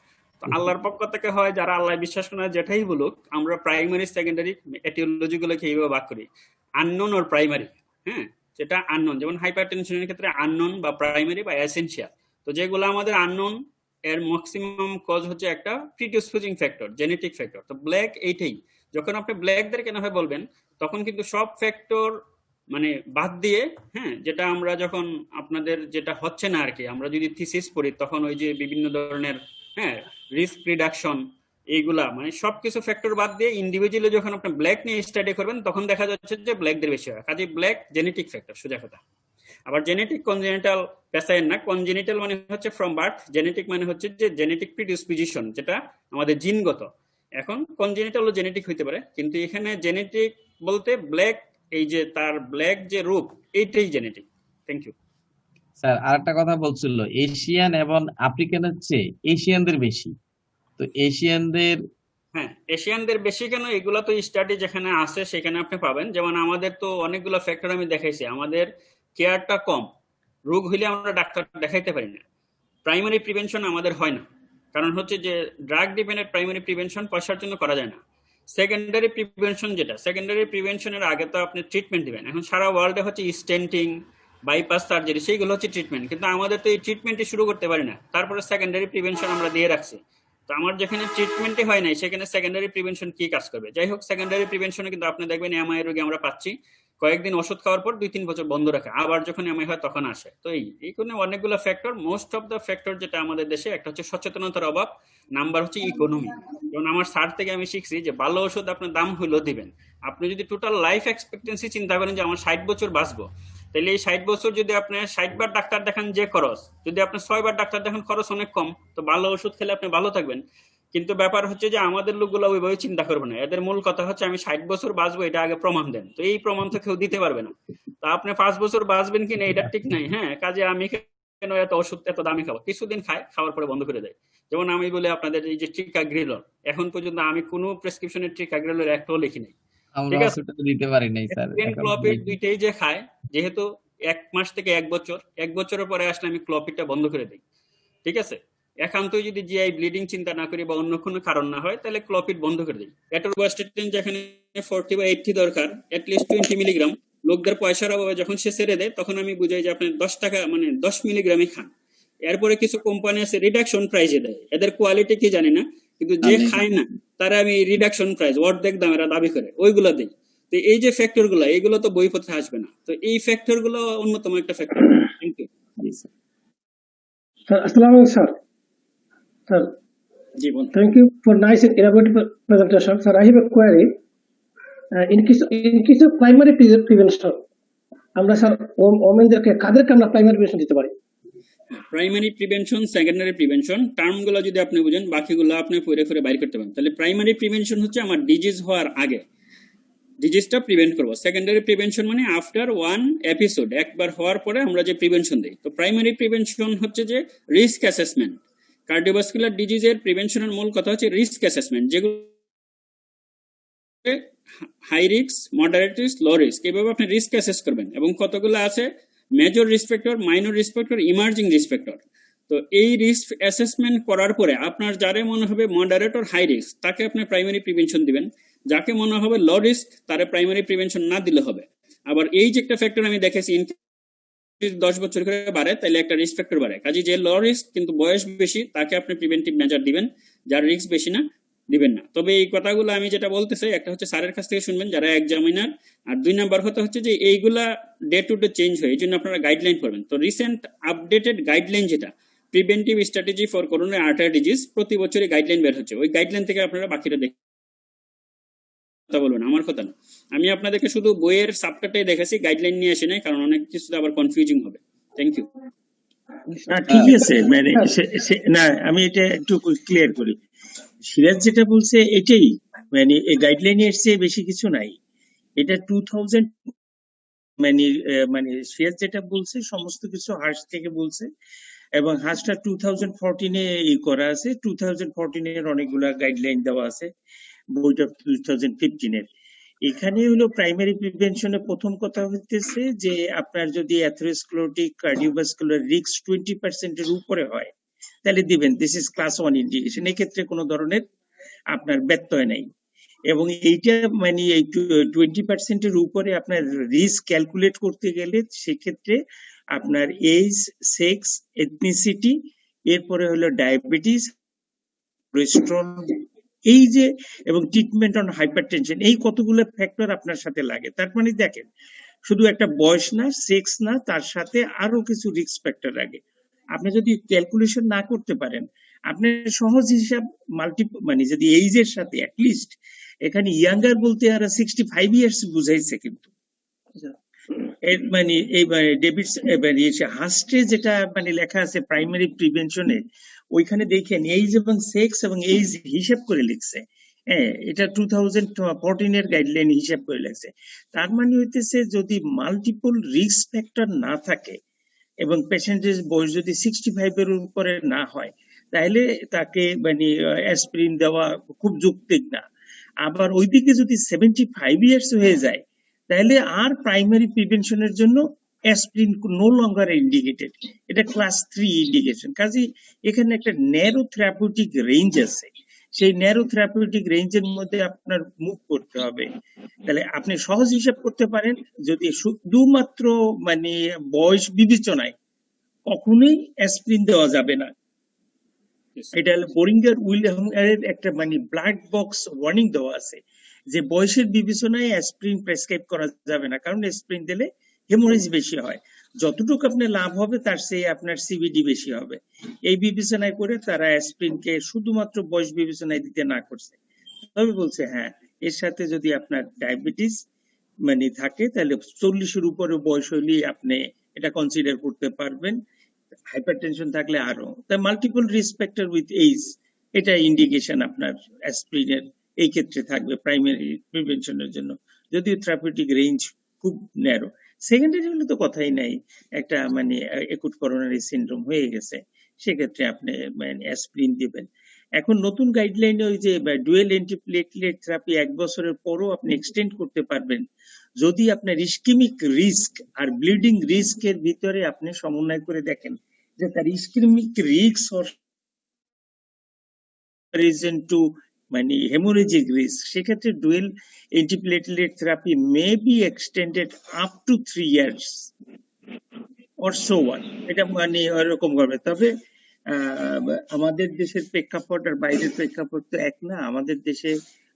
তো আল্লাহর পক্ষ থেকে হয়, যারা আল্লাহ বিশ্বাস করে না, যেটাই বলুক, আমরা প্রাইমারি সেকেন্ডারি এটিওলজি গুলোকে এইভাবে ভাগ করি, আননোন ওর প্রাইমারি। হ্যাঁ, যেটা আননোন, যেমন হাইপারটেনশনের ক্ষেত্রে আননোন বা প্রাইমারি বা এসেনশিয়াল। তো যেগুলো আমাদের আননোন, এর ম্যাক্সিমাম কজ হচ্ছে একটা প্রিডিসপোজিং ফ্যাক্টর, জেনেটিক ফ্যাক্টর। তো ব্ল্যাক এইটাই। যখন আপনি ব্ল্যাকদের কেন হয় বলবেন, তখন কিন্তু সব ফ্যাক্টর মানে বাদ দিয়ে, হ্যাঁ, যেটা আমরা যখন আপনাদের যেটা হচ্ছে না আর কি, আমরা যদি থিসিস পড়ি, তখন ওই যে বিভিন্ন ধরনের, হ্যাঁ, রিস্ক রিডাকশন, এইগুলা মানে সবকিছু ফ্যাক্টর বাদ দিয়ে ইন্ডিভিজুয়ালি যখন আপনি ব্ল্যাক নিয়ে স্টাডি করবেন, তখন দেখা যাচ্ছে যে ব্ল্যাকদের বেশি হয়। কাজে ব্ল্যাক জেনেটিক ফ্যাক্টর, সোজা কথা। আবার জেনেটিক কনজেনিটাল পেশায়ের না, কনজেনিটাল মানে হচ্ছে ফ্রম বার্থ, জেনেটিক মানে হচ্ছে যে জেনেটিক প্রিডিসপোজিশন, যেটা আমাদের জিনগত। এখন কনজেনিটাল ও জেনেটিক হইতে পারে, কিন্তু এখানে জেনেটিক বলতে ব্ল্যাক, এই যে তার ব্ল্যাক যে রূপ, এইটাই জেনেটিক। Thank you. স্যার আরেকটা কথা বলছিল, এশিয়ান এবং আফ্রিকানের চেয়ে এশিয়ানদের বেশি, তো এশিয়ানদের। হ্যাঁ, এশিয়ানদের বেশি কেন, এগুলা তো স্টাডি যেখানে আছে সেখানে আপনি পাবেন। যেমন আমাদের তো অনেকগুলো ফ্যাক্টর আমি দেখাইছি, আমাদের কেয়ারটা কম, রোগ হইলে আমরা ডাক্তার দেখাইতে পারি না, প্রাইমারি প্রিভেনশন আমাদের হয় না। কারণ হচ্ছে যে ড্রাগ ডিপেন্ডেন্ট প্রাইমারি প্রিভেনশন পয়সার জন্য করা যায় না। সেকেন্ডারি প্রিভেনশন, যেটা সেকেন্ডারি প্রিভেনশনের আগে তো আপনি ট্রিটমেন্ট দিবেন। এখন সারা ওয়ার্ল্ডে হচ্ছে স্টেন্টিং, বাইপাস সার্জারি, সেইগুলো হচ্ছে ট্রিটমেন্ট, কিন্তু আমাদের তো এই ট্রিটমেন্টই শুরু করতে পারি না, তারপরে সেকেন্ডারি প্রিভেনশন আমরা দিয়ে রাখছি। তো আমার যেখানে ট্রিটমেন্টই হয় নাই, সেখানে সেকেন্ডারি প্রিভেনশন কি কাজ করবে? যাই হোক, সেকেন্ডারি প্রিভেনশনে কিন্তু আপনি দেখবেন এমআই রোগী আমরা পাচ্ছি কয়েকদিন ওষুধ খাওয়ার পর 2-3 বছর বন্ধ রাখে, আবার যখন এমআই হয় তখন আসে। তো এইখানে অনেকগুলো factor, most of the factor যেটা আমাদের দেশে, একটা হচ্ছে সচেতনতার অভাব, নাম্বার হচ্ছে ইকোনমি। যেমন আমার স্যার থেকে আমি শিখছি যে ভালো ওষুধ আপনার দাম হইলেও দিবেন। আপনি যদি টোটাল লাইফ এক্সপেক্টেন্সি চিন্তা করেন যে আমার 60 বছর বাঁচবো, তাহলে এই 60 বছর যদি আপনি 60 বার ডাক্তার দেখান, যে খরচ, যদি আপনি 6 বার ডাক্তার দেখান, খরচ অনেক কম। তো ভালো ওষুধ খেলে আপনি ভালো থাকবেন। কিন্তু ব্যাপার হচ্ছে যে আমাদের লোকগুলো ওইভাবে চিন্তা করবে না। এদের মূল কথা হচ্ছে আমি 60 বছর বাঁচবো, এটা আগে প্রমাণ দেন। তো এই প্রমাণ তো কেউ দিতে পারবে না। তা আপনি 5 বছর বাঁচবেন কিনা এটা ঠিক নাই। হ্যাঁ, কাজে আমি কেন এত ওষুধ এত দামি খাবো? কিছুদিন খায়, খাওয়ার পরে বন্ধ করে দেয়। যেমন আমি বলি আপনাদের এই যে ট্রিকাগ্রিলর, এখন পর্যন্ত আমি কোনো প্রেসক্রিপশনের ট্রিকাগ্রিলর একটাও লিখি নাই। আমরা ঠিক আছে, ওষুধটা দিতে পারি নাই স্যার এখন। ক্লপিড দুইটাই যে খায়, যেহেতু 1 মাস থেকে 1 বছর, 1 বছরের পরে আসলে আমি ক্লপিডটা বন্ধ করে দিই। ঠিক আছে, একান্তই যদি জিআই ব্লিডিং চিন্তা না করি বা অন্য কোনো কারণ না হয়, তাহলে ক্লপিড বন্ধ করে দিই। অ্যাটোরোবাস্টেটিন যেখানে 40 বা 80 দরকার, অ্যাটলিস্ট 20 মিলিগ্রাম, লোকদের পয়সার অভাবে যখন সে ছেড়ে দেয়, তখন আমি বুঝাই যে আপনি 10 টাকা মানে 10 মিলিগ্রামই খান। এরপরে কিছু কোম্পানি আছে রিডাকশন প্রাইজে দেয়, এদের কোয়ালিটি কি জানি না, কিন্তু যে খায় না তারা আমি রিডাকশন প্রাইস অর্ধেক দাম এরা দাবি করে, ওইগুলো দিই। তো এই যে ফ্যাক্টর গুলো, এইগুলো তো বইপত্রে আসবে না, তো এই ফ্যাক্টর গুলো অন্যতম একটা ফ্যাক্টর। Thank you sir. আসসালামু আলাইকুম স্যার। স্যার, জীবন, thank you for nice and elaborate presentation. Sir, I have a query. In case of primary prevention, আমরা স্যার ওমেনদেরকে কাদেরকে আমরা প্রাইমারি প্রিভেনশন দিতে পারি? প্রাইমারি প্রিভেনশন, সেকেন্ডারি প্রিভেনশন, টার্মগুলো যদি আপনি বুঝেন, বাকিগুলো আপনি পড়ে পড়ে বাইর করতে পারেন। তাহলে প্রাইমারি প্রিভেনশন হচ্ছে আমার ডিজিজ হওয়ার আগে ডিজিজটা প্রিভেন্ট করবো। সেকেন্ডারি প্রিভেনশন মানে আফটার ওয়ান এপিসোড, একবার হওয়ার পরে আমরা যে প্রিভেনশন দিই। তো প্রাইমারি প্রিভেনশন হচ্ছে যে রিস্ক অ্যাসেসমেন্ট। কার্ডিওভাস্কুলার ডিজিজের প্রিভেনশনের মূল কথা হচ্ছে রিস্ক অ্যাসেসমেন্ট, যেগুলো high risk, moderate risk, low risk, এইভাবে আপনি রিস্ক অ্যাসেস করবেন। এবং কতগুলো আছে, major risk factor, minor risk factor, emerging risk factor. তো এই রিস্ক অ্যাসেসমেন্ট করার পরে আপনার যারে মনে হবে মডারেট অর হাই রিস্ক, তাকে আপনি প্রাইমারি প্রিভেনশন দিবেন। যাকে মনে হবে লো রিস্ক, তারে প্রাইমারি প্রিভেনশন না দিলে হবে। আবার এই যে একটা ফ্যাক্টর আমি দেখেছি, 10 বছর করে বাড়ে, তাহলে একটা রিস্ক ফ্যাক্টর বাড়ে। কাজে যে লো রিস্ক কিন্তু বয়স বেশি, তাকে আপনি প্রিভেন্টিভ মেজার দিবেন, যার রিস্ক বেশি না দিবেন না। তবে এই কথাগুলো আমি যেটা বলতে চাই, একটা হচ্ছে স্যারের কাছ থেকে শুনবেন যারা এক্সামিনার, আর 2 নাম্বার কথা হচ্ছে যে এইগুলা ডে টু ডে চেঞ্জ হয়, এই জন্য আপনারা গাইডলাইন পড়বেন। তো রিসেন্ট আপডেটেড গাইডলাইন যেটা preventive strategy for coronary artery disease, প্রতি বছরই গাইডলাইন বের হচ্ছে, ওই গাইডলাইন থেকে আপনারা বাকিটা দেখে কথা বলবেন, আমার কথা না। আমি আপনাদেরকে শুধু বইয়ের সাবটাটাই দেখেছি, গাইডলাইন নিয়ে আসি নাই, কারণ অনেক কিছু আবার কনফিউজিং হবে। Thank you. ঠিক আছে, মানে না, আমি এটা একটু ক্লিয়ার করি। সিরাজ যেটা বলছে এটাই, মানে এই গাইডলাইনে এসছে, বেশি কিছু নাই। এটা 2000 মানে সিরাজ যেটা বলছে সমস্ত কিছু হাস থেকে বলছে, এবং হাসটা 2014-এ করা আছে। 2014-এর অনেকগুলা গাইডলাইন দেওয়া আছে, বইটা 2015-এর। এখানে হলো প্রাইমারি প্রিভেনশনে প্রথম কথা হইতেছে যে আপনার যদি অ্যাথেরোস্ক্লেরোটিক কার্ডিওভাস্কুলার রিস্ক 20%-এর উপরে হয়, তাহলে দিবেন। This is class 1 indication. এক্ষেত্রে কোনো ধরনের আপনার ব্যত্যয় নেই। এবং এইটা মানে এই 20%-এর উপরে আপনার রিস্ক ক্যালকুলেট করতে গেলে সেক্ষেত্রে আপনার এজ, সেক্স, এথনিসিটি, এরপরে হলো ডায়াবেটিস, কোলেস্টেরল, এই যে, এবং ট্রিটমেন্ট অন হাইপারটেনশন, এই কতগুলো ফ্যাক্টর আপনার সাথে লাগে। তার মানে দেখেন, শুধু একটা বয়স না, সেক্স না, তার সাথে আরো কিছু রিস্ক ফ্যাক্টর লাগে। আপনি যদি ক্যালকুলেশন না করতে পারেন, আপনার সহজ হিসাব মানে যদি এইজের সাথে অ্যাটলিস্ট, এখানে ইয়াঙ্গার বলতে আর 65 ইয়ার্স বুঝাইছে, কিন্তু মানে এই ডেভিডস হাস্টে যেটা মানে লেখা আছে প্রাইমারি প্রিভেনশনে, ওইখানে দেখেন এইজ এবং সেক্স এবং এইজ হিসাব করে লিখছে। হ্যাঁ, এটা 2014-এর গাইডলাইন হিসাব করে লিখছে। তার মানে হইতেছে যদি মাল্টিপল রিস্ক ফ্যাক্টর না থাকে এবং পেশেন্টের বয়স যদি 65-এর উপরে না হয়, তাহলে তাকে মানে অ্যাসপিরিন দেওয়া খুব যৌক্তিক না। আবার ওইদিকে যদি 75 ইয়ার্স হয়ে যায়, তাহলে আর প্রাইমারি প্রিভেনশনের জন্য অ্যাসপিরিন নো লঙ্গার ইন্ডিকেটেড, এটা ক্লাস 3 ইন্ডিকেশন। কাজে এখানে একটা ন্যারো থেরাপিউটিক রেঞ্জ আছে, সেই ন্যারো থেরাপিউটিক রেঞ্জের মধ্যে আপনার মুভ করতে হবে। তাহলে আপনি সহজ হিসাব করতে পারেন, যদি শুধুমাত্র মানে বয়স বিবেচনায় কখনোই অ্যাসপিরিন দেওয়া যাবে না। এটা হলো বোরিঙ্গার উইলিয়ামের একটা মানে ব্ল্যাক বক্স ওয়ার্নিং দেওয়া আছে যে বয়সের বিবেচনায় অ্যাসপিরিন প্রেসক্রাইব করা যাবে না, কারণ অ্যাসপিরিন দিলে হেমোরেজ বেশি হয়। যতটুকু আপনার লাভ হবে তার চেয়ে আপনার সিভিডি বেশি হবে। এই বিবেচনায় করে তারা অ্যাসপিরিনকে শুধুমাত্র বয়স বিবেচনায় দিতে না করছে। তবে বলছে হ্যাঁ, এর সাথে যদি আপনার ডায়াবেটিস মানে থাকে, তাহলে 40-এর উপরে বয়স হইলে আপনি এটা কনসিডার করতে পারবেন। হাইপারটেনশন থাকলে আরো। তাই multiple risk factor with age, এটা ইন্ডিকেশন আপনার অ্যাসপিরিনের এই ক্ষেত্রে থাকবে প্রাইমারি প্রিভেনশনের জন্য, যদিও থেরাপিউটিক রেঞ্জ খুব ন্যারো। সেকেন্ডারি হলে তো কথাই নাই, একটা মানে একুট করোনারি সিনড্রোম হয়ে গেছে, সেক্ষেত্রে আপনি মানে অ্যাসপিরিন দিবেন। এখন নতুন গাইডলাইনে ওই যে ডুয়েল অ্যান্টিপ্লেটলেট থেরাপি 1 বছরের পরও আপনি এক্সটেন্ড করতে পারবেন, যদি আপনার ইস্কেমিক রিস্ক আর ব্লিডিং রিস্কের ভিতরে আপনি সমন্বয় করে দেখেন যে তার ইস্কেমিক রিস্ক comparison to মানে hemorrhagic risk, সেক্ষেত্রে dual antiplatelet therapy may be extended up to 3 years or so on. এটা মানে ওরকম করবে। তবে আমাদের দেশের প্রেক্ষাপট আর বাইরের প্রেক্ষাপট তো এক না। আমাদের দেশে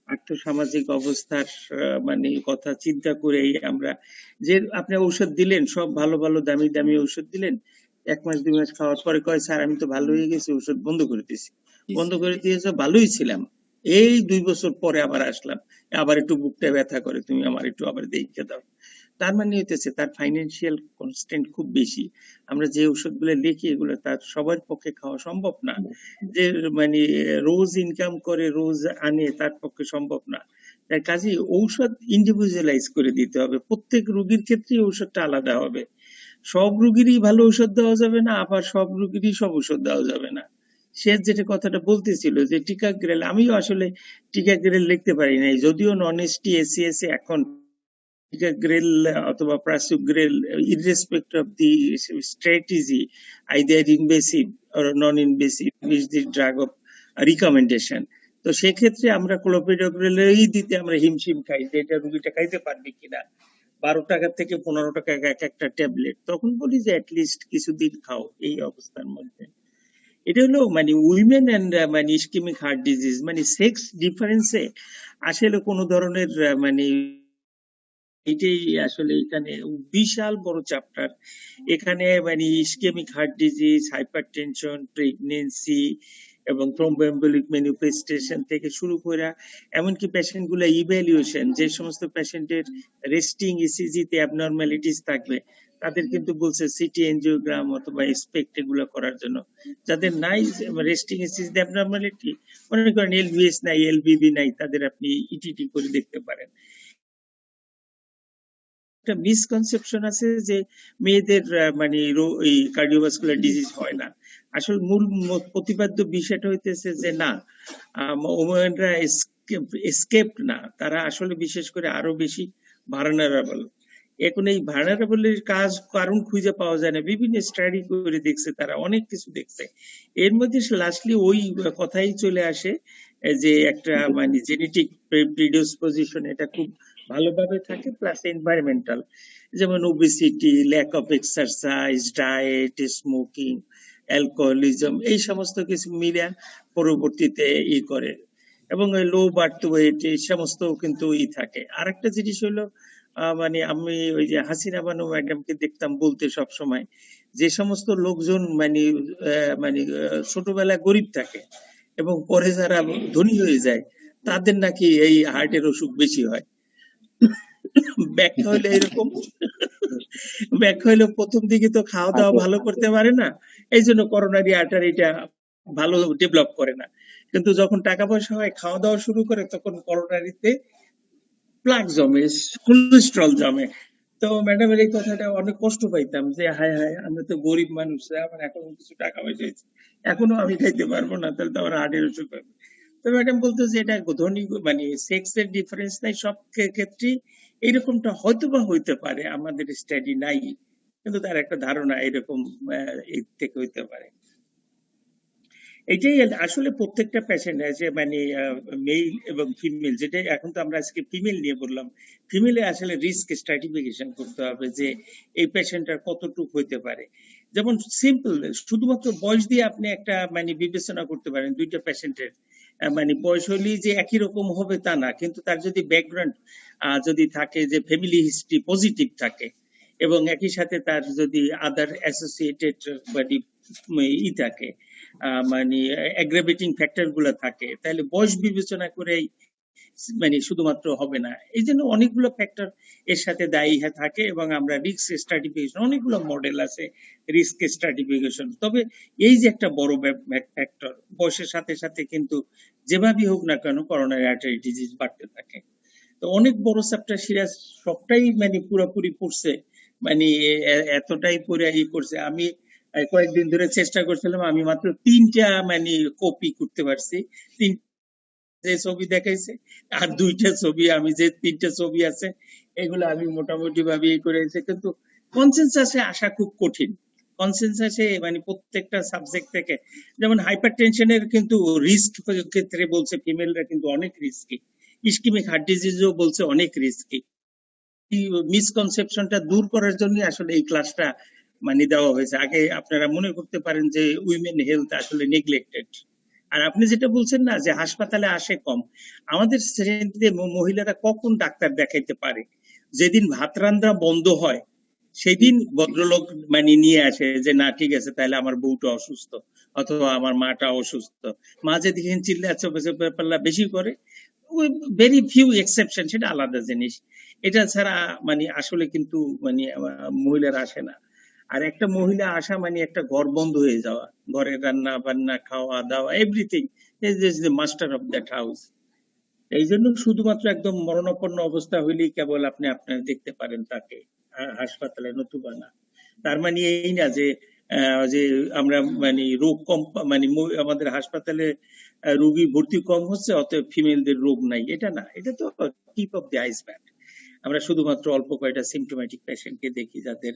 আর্থসামাজিক অবস্থার মানে কথা চিন্তা করেই আমরা যে আপনি ঔষধ দিলেন, সব ভালো ভালো দামি দামি ঔষধ দিলেন, 1 মাস 2 মাস খাওয়ার পরে কয় স্যার আমি তো ভালো হয়ে গেছি, ঔষধ বন্ধ করে দিয়েছি। বন্ধ করে দিয়েছে, ভালোই ছিলাম, এই 2 বছর পরে আবার আসলাম, আবার একটু বুকটা ব্যথা করে, তুমি আমার একটু আবার দেখে দাও। তার মানে হইতেছে তার ফাইন্যান্সিয়াল কনস্ট্যান্ট খুব বেশি। আমরা যে ওষুধগুলো লিখি এগুলো তার সবার পক্ষে খাওয়া সম্ভব না। যে মানে রোজ ইনকাম করে রোজ আনে তার পক্ষে সম্ভব না। তাই কাজে ঔষধ ইন্ডিভিজুয়ালাইজ করে দিতে হবে। প্রত্যেক রোগীর ক্ষেত্রে ঔষধটা আলাদা হবে। সব রোগীরই ভালো ঔষধ দেওয়া যাবে না, আবার সব রোগীরই সব ঔষধ দেওয়া যাবে না। সে যেটা কথাটা বলতেছিল যে টিকাগ্রেল, আমিও আসলে টিকাগ্রেল লিখতে পারি নাই, যদিও নন-এসটি এসসি এখন টিকাগ্রেল অথবা প্রাসুগ্রেল irrespective of the strategy, either invasive or non-invasive, is the drug of recommendation. তো সেক্ষেত্রে আমরা ক্লোপিডোগ্রেলই দিতে আমরা হিমশিম খাই যে এটা রুগীটা খাইতে পারবে কিনা। 12 টাকা থেকে 15 টাকা এক একটা ট্যাবলেট, তখন বলি যে অ্যাটলিস্ট কিছুদিন খাও এই অবস্থার মধ্যে। এটা হলো মানে উইমেন অ্যান্ড মানে ইসকেমিক হার্ট ডিজিজ, মানে সেক্স ডিফারেন্সে আসলে কোনো ধরনের মানে এটাই আসলে এখানে বিশাল বড় চ্যাপ্টার। এখানে মানে ischaemic heart disease, hypertension, pregnancy এবং থ্রম্বোএম্বোলিক ম্যানিফেস্টেশন থেকে শুরু করে এমনকি পেশেন্ট গুলো ইভ্যালুয়েশন, যে সমস্ত পেশেন্টের রেস্টিং ইসিজিতে অ্যাবনর্মালিটিস থাকবে তাদের কিন্তু বলছে সিটি এনজিওগ্রাম অথবা এক্সপেক্ট এগুলো করার জন্য। যাদের নাই রেস্টিং ইসিজিতে অ্যাবনর্মালিটি, মনে করেন এলভিএস নাই, এলবিবি নাই, তাদের আপনি ইটিটি করে দেখতে পারেন। একটা মিসকনসেপশন আছে যে মেয়েদের মানে এই কার্ডিওভাস্কুলার ডিজিজ হয় না। আসলে মূল প্রতিপাদ্য বিষয়টা হইতেছে যে না, ওমেনরা এসকেপ না, তারা আসলে বিশেষ করে আরো বেশি ভালনারেবল। এখন এই ভালনারেবলের কারণ খুঁজে পাওয়া যায় না। বিভিন্ন স্টাডি করে দেখছে, তারা অনেক কিছু দেখছে, এর মধ্যে লাস্টলি ওই কথাই চলে আসে যে একটা মানে জেনেটিক প্রিডিসপোজিশন এটা খুব ভালোভাবে থাকে, প্লাস এনভায়রনমেন্টাল, যেমন obesity, lack of exercise, diet, smoking, alcoholism, এই সমস্ত কিছু মিলে পরবর্তীতে ই করে, এবং লো বার্থ ওয়েট এই সমস্ত কিন্তু থাকে। আরেকটা জিনিস হলো মানে আমি ওই যে হাসিনা বানু ম্যাডামকে দেখতাম বলতে সব সময়, যে সমস্ত লোকজন মানে মানে ছোটবেলায় গরিব থাকে এবং পরে যারা ধনী হয়ে যায় তাদের নাকি এই হার্টের অসুখ বেশি হয়। ব্যাখ্যা হলো এরকম, ব্যাখ্যা হলো প্রথম দিকে তো খাওয়া দাওয়া ভালো করতে পারে না, এই জন্য করোনারি আর্টারিটা ভালো ডেভেলপ করে না, কিন্তু যখন টাকা পয়সা হয় খাওয়া দাওয়া শুরু করে তখন করোনারিতে প্লাক জমে, কোলেস্ট্রল জমে। তো ম্যাডামের এই কথাটা অনেক কষ্ট পাইতাম যে হায় হায়, আমরা তো গরিব মানুষ, আমার এখন কিছু টাকা পয়সা হয়েছে, এখনো আমি খাইতে পারবো না, তাহলে তো আমার হার্টের অসুখ হবে। তো ম্যাডাম বলতো যে এটা ধনী মানে সেক্স এর ডিফারেন্স নাই, সব ক্ষেত্রে এরকমটা হয়তো বা হইতে পারে, আমাদের স্টাডি নাই, কিন্তু তার একটা ধারণা এরকম এর থেকে হইতে পারে। এটাই আসলে প্রত্যেকটা পেশেন্ট আছে মানে মেল এবং ফিমেল, যেটা এখন তো আমরা আজকে ফিমেল নিয়ে বললাম, ফিমেলে আসলে রিস্ক স্ট্রাটিফিকেশন করতে হবে যে এই পেশেন্টটার কতটুকু হইতে পারে। যেমন সিম্পল, শুধুমাত্র বয়স দিয়ে আপনি একটা মানে বিবেচনা করতে পারেন দুইটা পেশেন্টের, মানে বয়স হলেই যে একই রকম হবে তা না, কিন্তু তার যদি ব্যাকগ্রাউন্ড যদি থাকে যে ফ্যামিলি হিস্ট্রি পজিটিভ থাকে এবং একই সাথে তার যদি আদার অ্যাসোসিয়েটেড মানে থাকে মানে অ্যাগ্রাভেটিং ফ্যাক্টর গুলো থাকে, তাহলে বয়স বিবেচনা করেই মানে শুধুমাত্র হবে না। এই জন্য অনেকগুলো ফ্যাক্টর এর সাথে দায়ী থাকে এবং আমরা রিস্ক স্ট্রাটিফিকেশন, অনেকগুলো মডেল আছে রিস্ক স্ট্রাটিফিকেশন। তবে এই যে একটা বড় ফ্যাক্টর, বয়সের সাথে সাথে কিন্তু যেভাবেই হোক না কেন করোনারি আর্টারি ডিজিজ বাড়তে থাকে। তো অনেক বড় চ্যাপ্টার সিরাজ সবটাই মানে পুরোপুরি পড়ছে, মানে এতটাই পড়ে করছে। আমি কয়েকদিন ধরে চেষ্টা করছিলাম, আমি মাত্র 3টা মানে কপি করতে পারছি, 3 যে ছবি দেখাইছে আর 2টা ছবি, আমি যে 3টা ছবি আছে এগুলো আমি মোটামুটি ভাবে করেছি, কিন্তু কনসেনসাসে আসা খুব কঠিন। কনসেনসাসে মানে প্রত্যেকটা সাবজেক্ট থেকে, যেমন হাইপার টেনশনের কিন্তু রিস্ক ক্ষেত্রে বলছে ফিমেলরা কিন্তু অনেক রিস্কি, ইস্কিমিক হার্ট ডিজিজও বলছে অনেক রিস্কি। মিসকনসেপশনটা দূর করার জন্য আসলে এই ক্লাসটা মানে দেওয়া হয়েছে। আগে আপনারা মনে করতে পারেন যে উইমেন হেলথ আসলে নেগলেক্টেড। আর আপনি যেটা বলছেন না যে হাসপাতালে আসে কম, আমাদের শ্রেণীতে মহিলারা কখন ডাক্তার দেখাইতে পারে? যেদিন ভাত রান্না বন্ধ হয় সেদিন ভদ্রলোক মানে নিয়ে আসে যে না ঠিক আছে তাহলে আমার বউটা অসুস্থ অথবা আমার মাটা অসুস্থ। মা যে দেখেন চিল্লা বেশি করে, ভেরি ফিউ এক্সেপশন, সেটা আলাদা জিনিস। এটা ছাড়া মানে আসলে কিন্তু মানে মহিলারা আসে না। আর একটা মহিলা আসা মানে একটা ঘর বন্ধ হয়ে যাওয়া, ঘরের রান্না বান্না খাওয়া দাওয়া everything is the master of that house. এই জন্য শুধুমাত্র একদম মরণাপন্ন অবস্থা হইলেই কেবল আপনি আপনার দেখতে পারেন তাকে হাসপাতালে, নতুবা না। তার মানে এই না যে যে আমরা মানে রোগ কম মানে আমাদের হাসপাতালে রোগী ভর্তি কম হচ্ছে অতএব ফিমেলদের রোগ নাই, এটা না। এটা তো টিপ অফ দি আইসবার্গ। আমরা শুধুমাত্র অল্প কয়টা সিমটোম্যাটিক পেশেন্টকে দেখি যাদের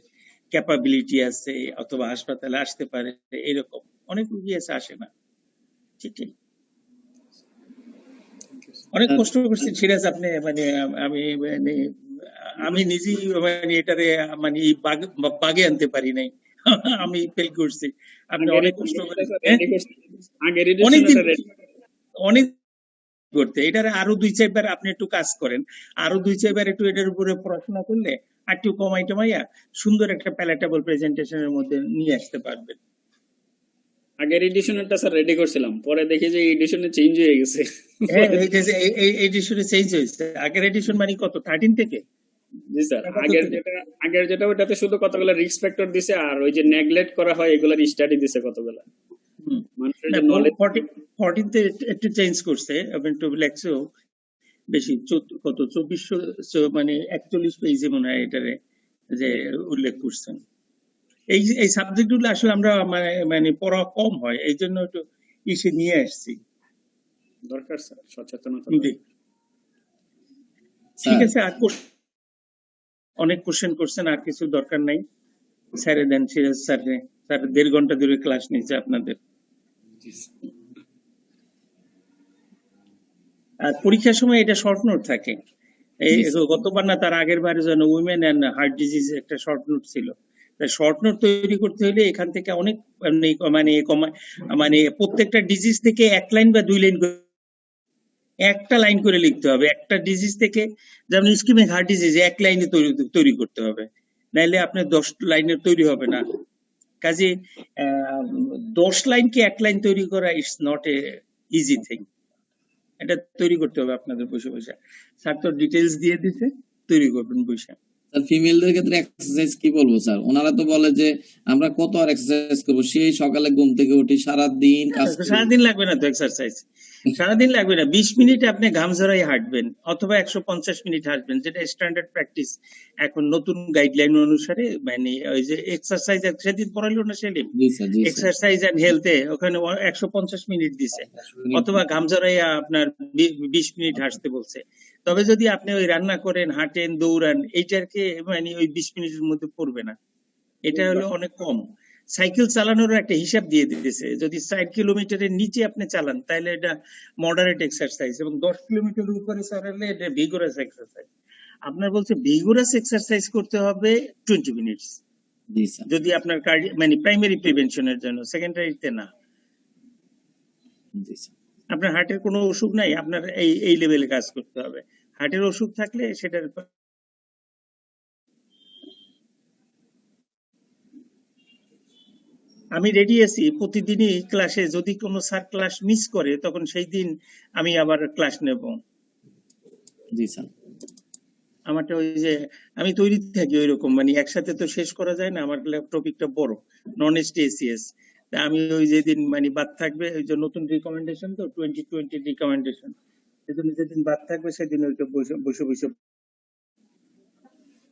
ক্যাপাবিলিটি আছে অথবা হাসপাতালে আসতে পারে, এরকম অনেক রোগী আছে আসে না। ঠিক ঠিক অনেক কষ্ট করছেন সিরাজ আপনি, মানে আমি নিজেই মানে এটারে মানে বাগে আনতে পারি নাই। আমি ফেল করছি, আপনি অনেক কষ্ট করে অনেকদিন অনেক করতে এটারে আরো 2-4 বার আপনি একটু কাজ করেন, আরো 2-4 বার একটু এটার উপরে পড়াশোনা করলে আর একটু কমাই টমাইয়া সুন্দর একটা প্যালেটেবল প্রেজেন্টেশনের মধ্যে নিয়ে আসতে পারবেন। আগের এডিশনটা স্যার রেডি করছিলাম, পরে দেখি যে এডিশনে চেঞ্জ হয়ে গেছে। হ্যাঁ এই এডিশনে চেঞ্জ হয়েছে। আগের এডিশন মানে কত 13 থেকে? জি স্যার, আগের যেটা ওটাতে শুধু কতগুলো রিস্ক ফ্যাক্টর দিছে, আর ওই যে নেগলেক্ট করা হয় এগুলার স্টাডি দিছে কতগুলো। মানুষের যে নলেজ 14 তে একটু চেঞ্জ করছে, একটু লেখছো বেশি, কত 2400 মানে 41 পেজে মনে হয় এটারে যে উল্লেখ করছেন। এই সাবজেক্ট গুলো আসলে আমরা মানে পড়া কম হয়, এই জন্য একটু ইসে নিয়ে আসছি। দরকার স্যার সচেতনতা। ঠিক আছে, আর অনেক কোশ্চেন করছেন, আর কিছু দরকার নাই, স্যারে দেন সিরাজ স্যারে। স্যার 1.5 ঘন্টা ধরে ক্লাস নিচ্ছে আপনাদের। আর পরীক্ষার সময় এটা শর্ট নোট থাকে। এই গতবার না তার আগের বারে যেন উইমেন এন্ড হার্ট ডিজিজ একটা শর্ট নোট ছিল। শর্ট নোট তৈরি করতে হলে এখান থেকে অনেক মানে প্রত্যেকটা ডিজিজ থেকে 1 লাইন বা 2 লাইন একটা লাইন করে লিখতে হবে। একটা ডিজিজ থেকে, যেমন ইসকিমিক হার্ট ডিজিজ 1 লাইনে তৈরি করতে হবে, নাইলে আপনার 10 লাইনের তৈরি হবে না। কাজে 10 লাইনকে 1 লাইন তৈরি করা it's not a easy thing. এটা তৈরি করতে হবে আপনাদের বসে বসে। স্যার তো ডিটেইলস দিয়ে দিতে, তৈরি করবেন বসে। স্যার ফিমেলদের ক্ষেত্রে এক্সারসাইজ কি বলবো স্যার? ওনারা তো বলে যে আমরা কত আর এক্সারসাইজ করবো, সেই সকালে ঘুম থেকে উঠি সারাদিন কাজ করি। সারাদিন লাগবে না তো এক্সারসাইজ, সারাদিন লাগবে না। 20 মিনিট আপনি ঘাম ঝরাই হাঁটবেন অথবা 150 মিনিট হাঁটবেন, যেটা স্ট্যান্ডার্ড প্র্যাকটিস এখন নতুন গাইডলাইন অনুসারে। মানে ওই যে এক্সারসাইজ সেদিন পড়াইলো না সেলিম, এক্সারসাইজ এন্ড হেলথে ওখানে 150 মিনিট দিছে, অথবা ঘাম ঝরাইয়া আপনার 20 মিনিট হাঁটতে বলছে। তবে যদি আপনি ওই রান্না করেন, হাঁটেন, দৌড়ান, এইটাকে মানে ওই 20 মিনিটের মধ্যে পড়বে না, এটা হলো অনেক কম। সাইকেল চালানোর একটা হিসাব দিয়ে দিতেছে, যদি 60 কিলোমিটারের নিচে আপনি চালান তাহলে এটা মডারেট এক্সারসাইজ, এবং 10 কিলোমিটারের উপরে চালালে এটা ভিগোরাস এক্সারসাইজ। আপনার বলছে ভিগোরাস এক্সারসাইজ করতে হবে 20 মিনিটস, যদি আপনার মানে প্রাইমারি প্রিভেনশনের জন্য, সেকেন্ডারিতে না। আপনার হার্টের কোনো অসুখ নাই, আপনার এই লেভেলে কাজ করতে হবে। হার্টের অসুখ থাকলে সেটার আমি রেডি আছি প্রতিদিনই ক্লাসে, যদি কোনো স্যার ক্লাস মিস করে তখন সেই দিন আমি আবার ক্লাস নেব। জি স্যার, আমারটা ওই যে আমি তৈরি থাকি ওই রকম, মানে একসাথে তো শেষ করা যায় না, আমার টপিকটা বড়, নন এসটিএসিএস। আমি ওই যেদিন মানে বাদ থাকবে, ওই যে নতুন রিকমেন্ডেশন তো 2020 রিকমেন্ডেশন, সেদিন যেদিন বাদ থাকবে সেদিন ওইটা বসে বসে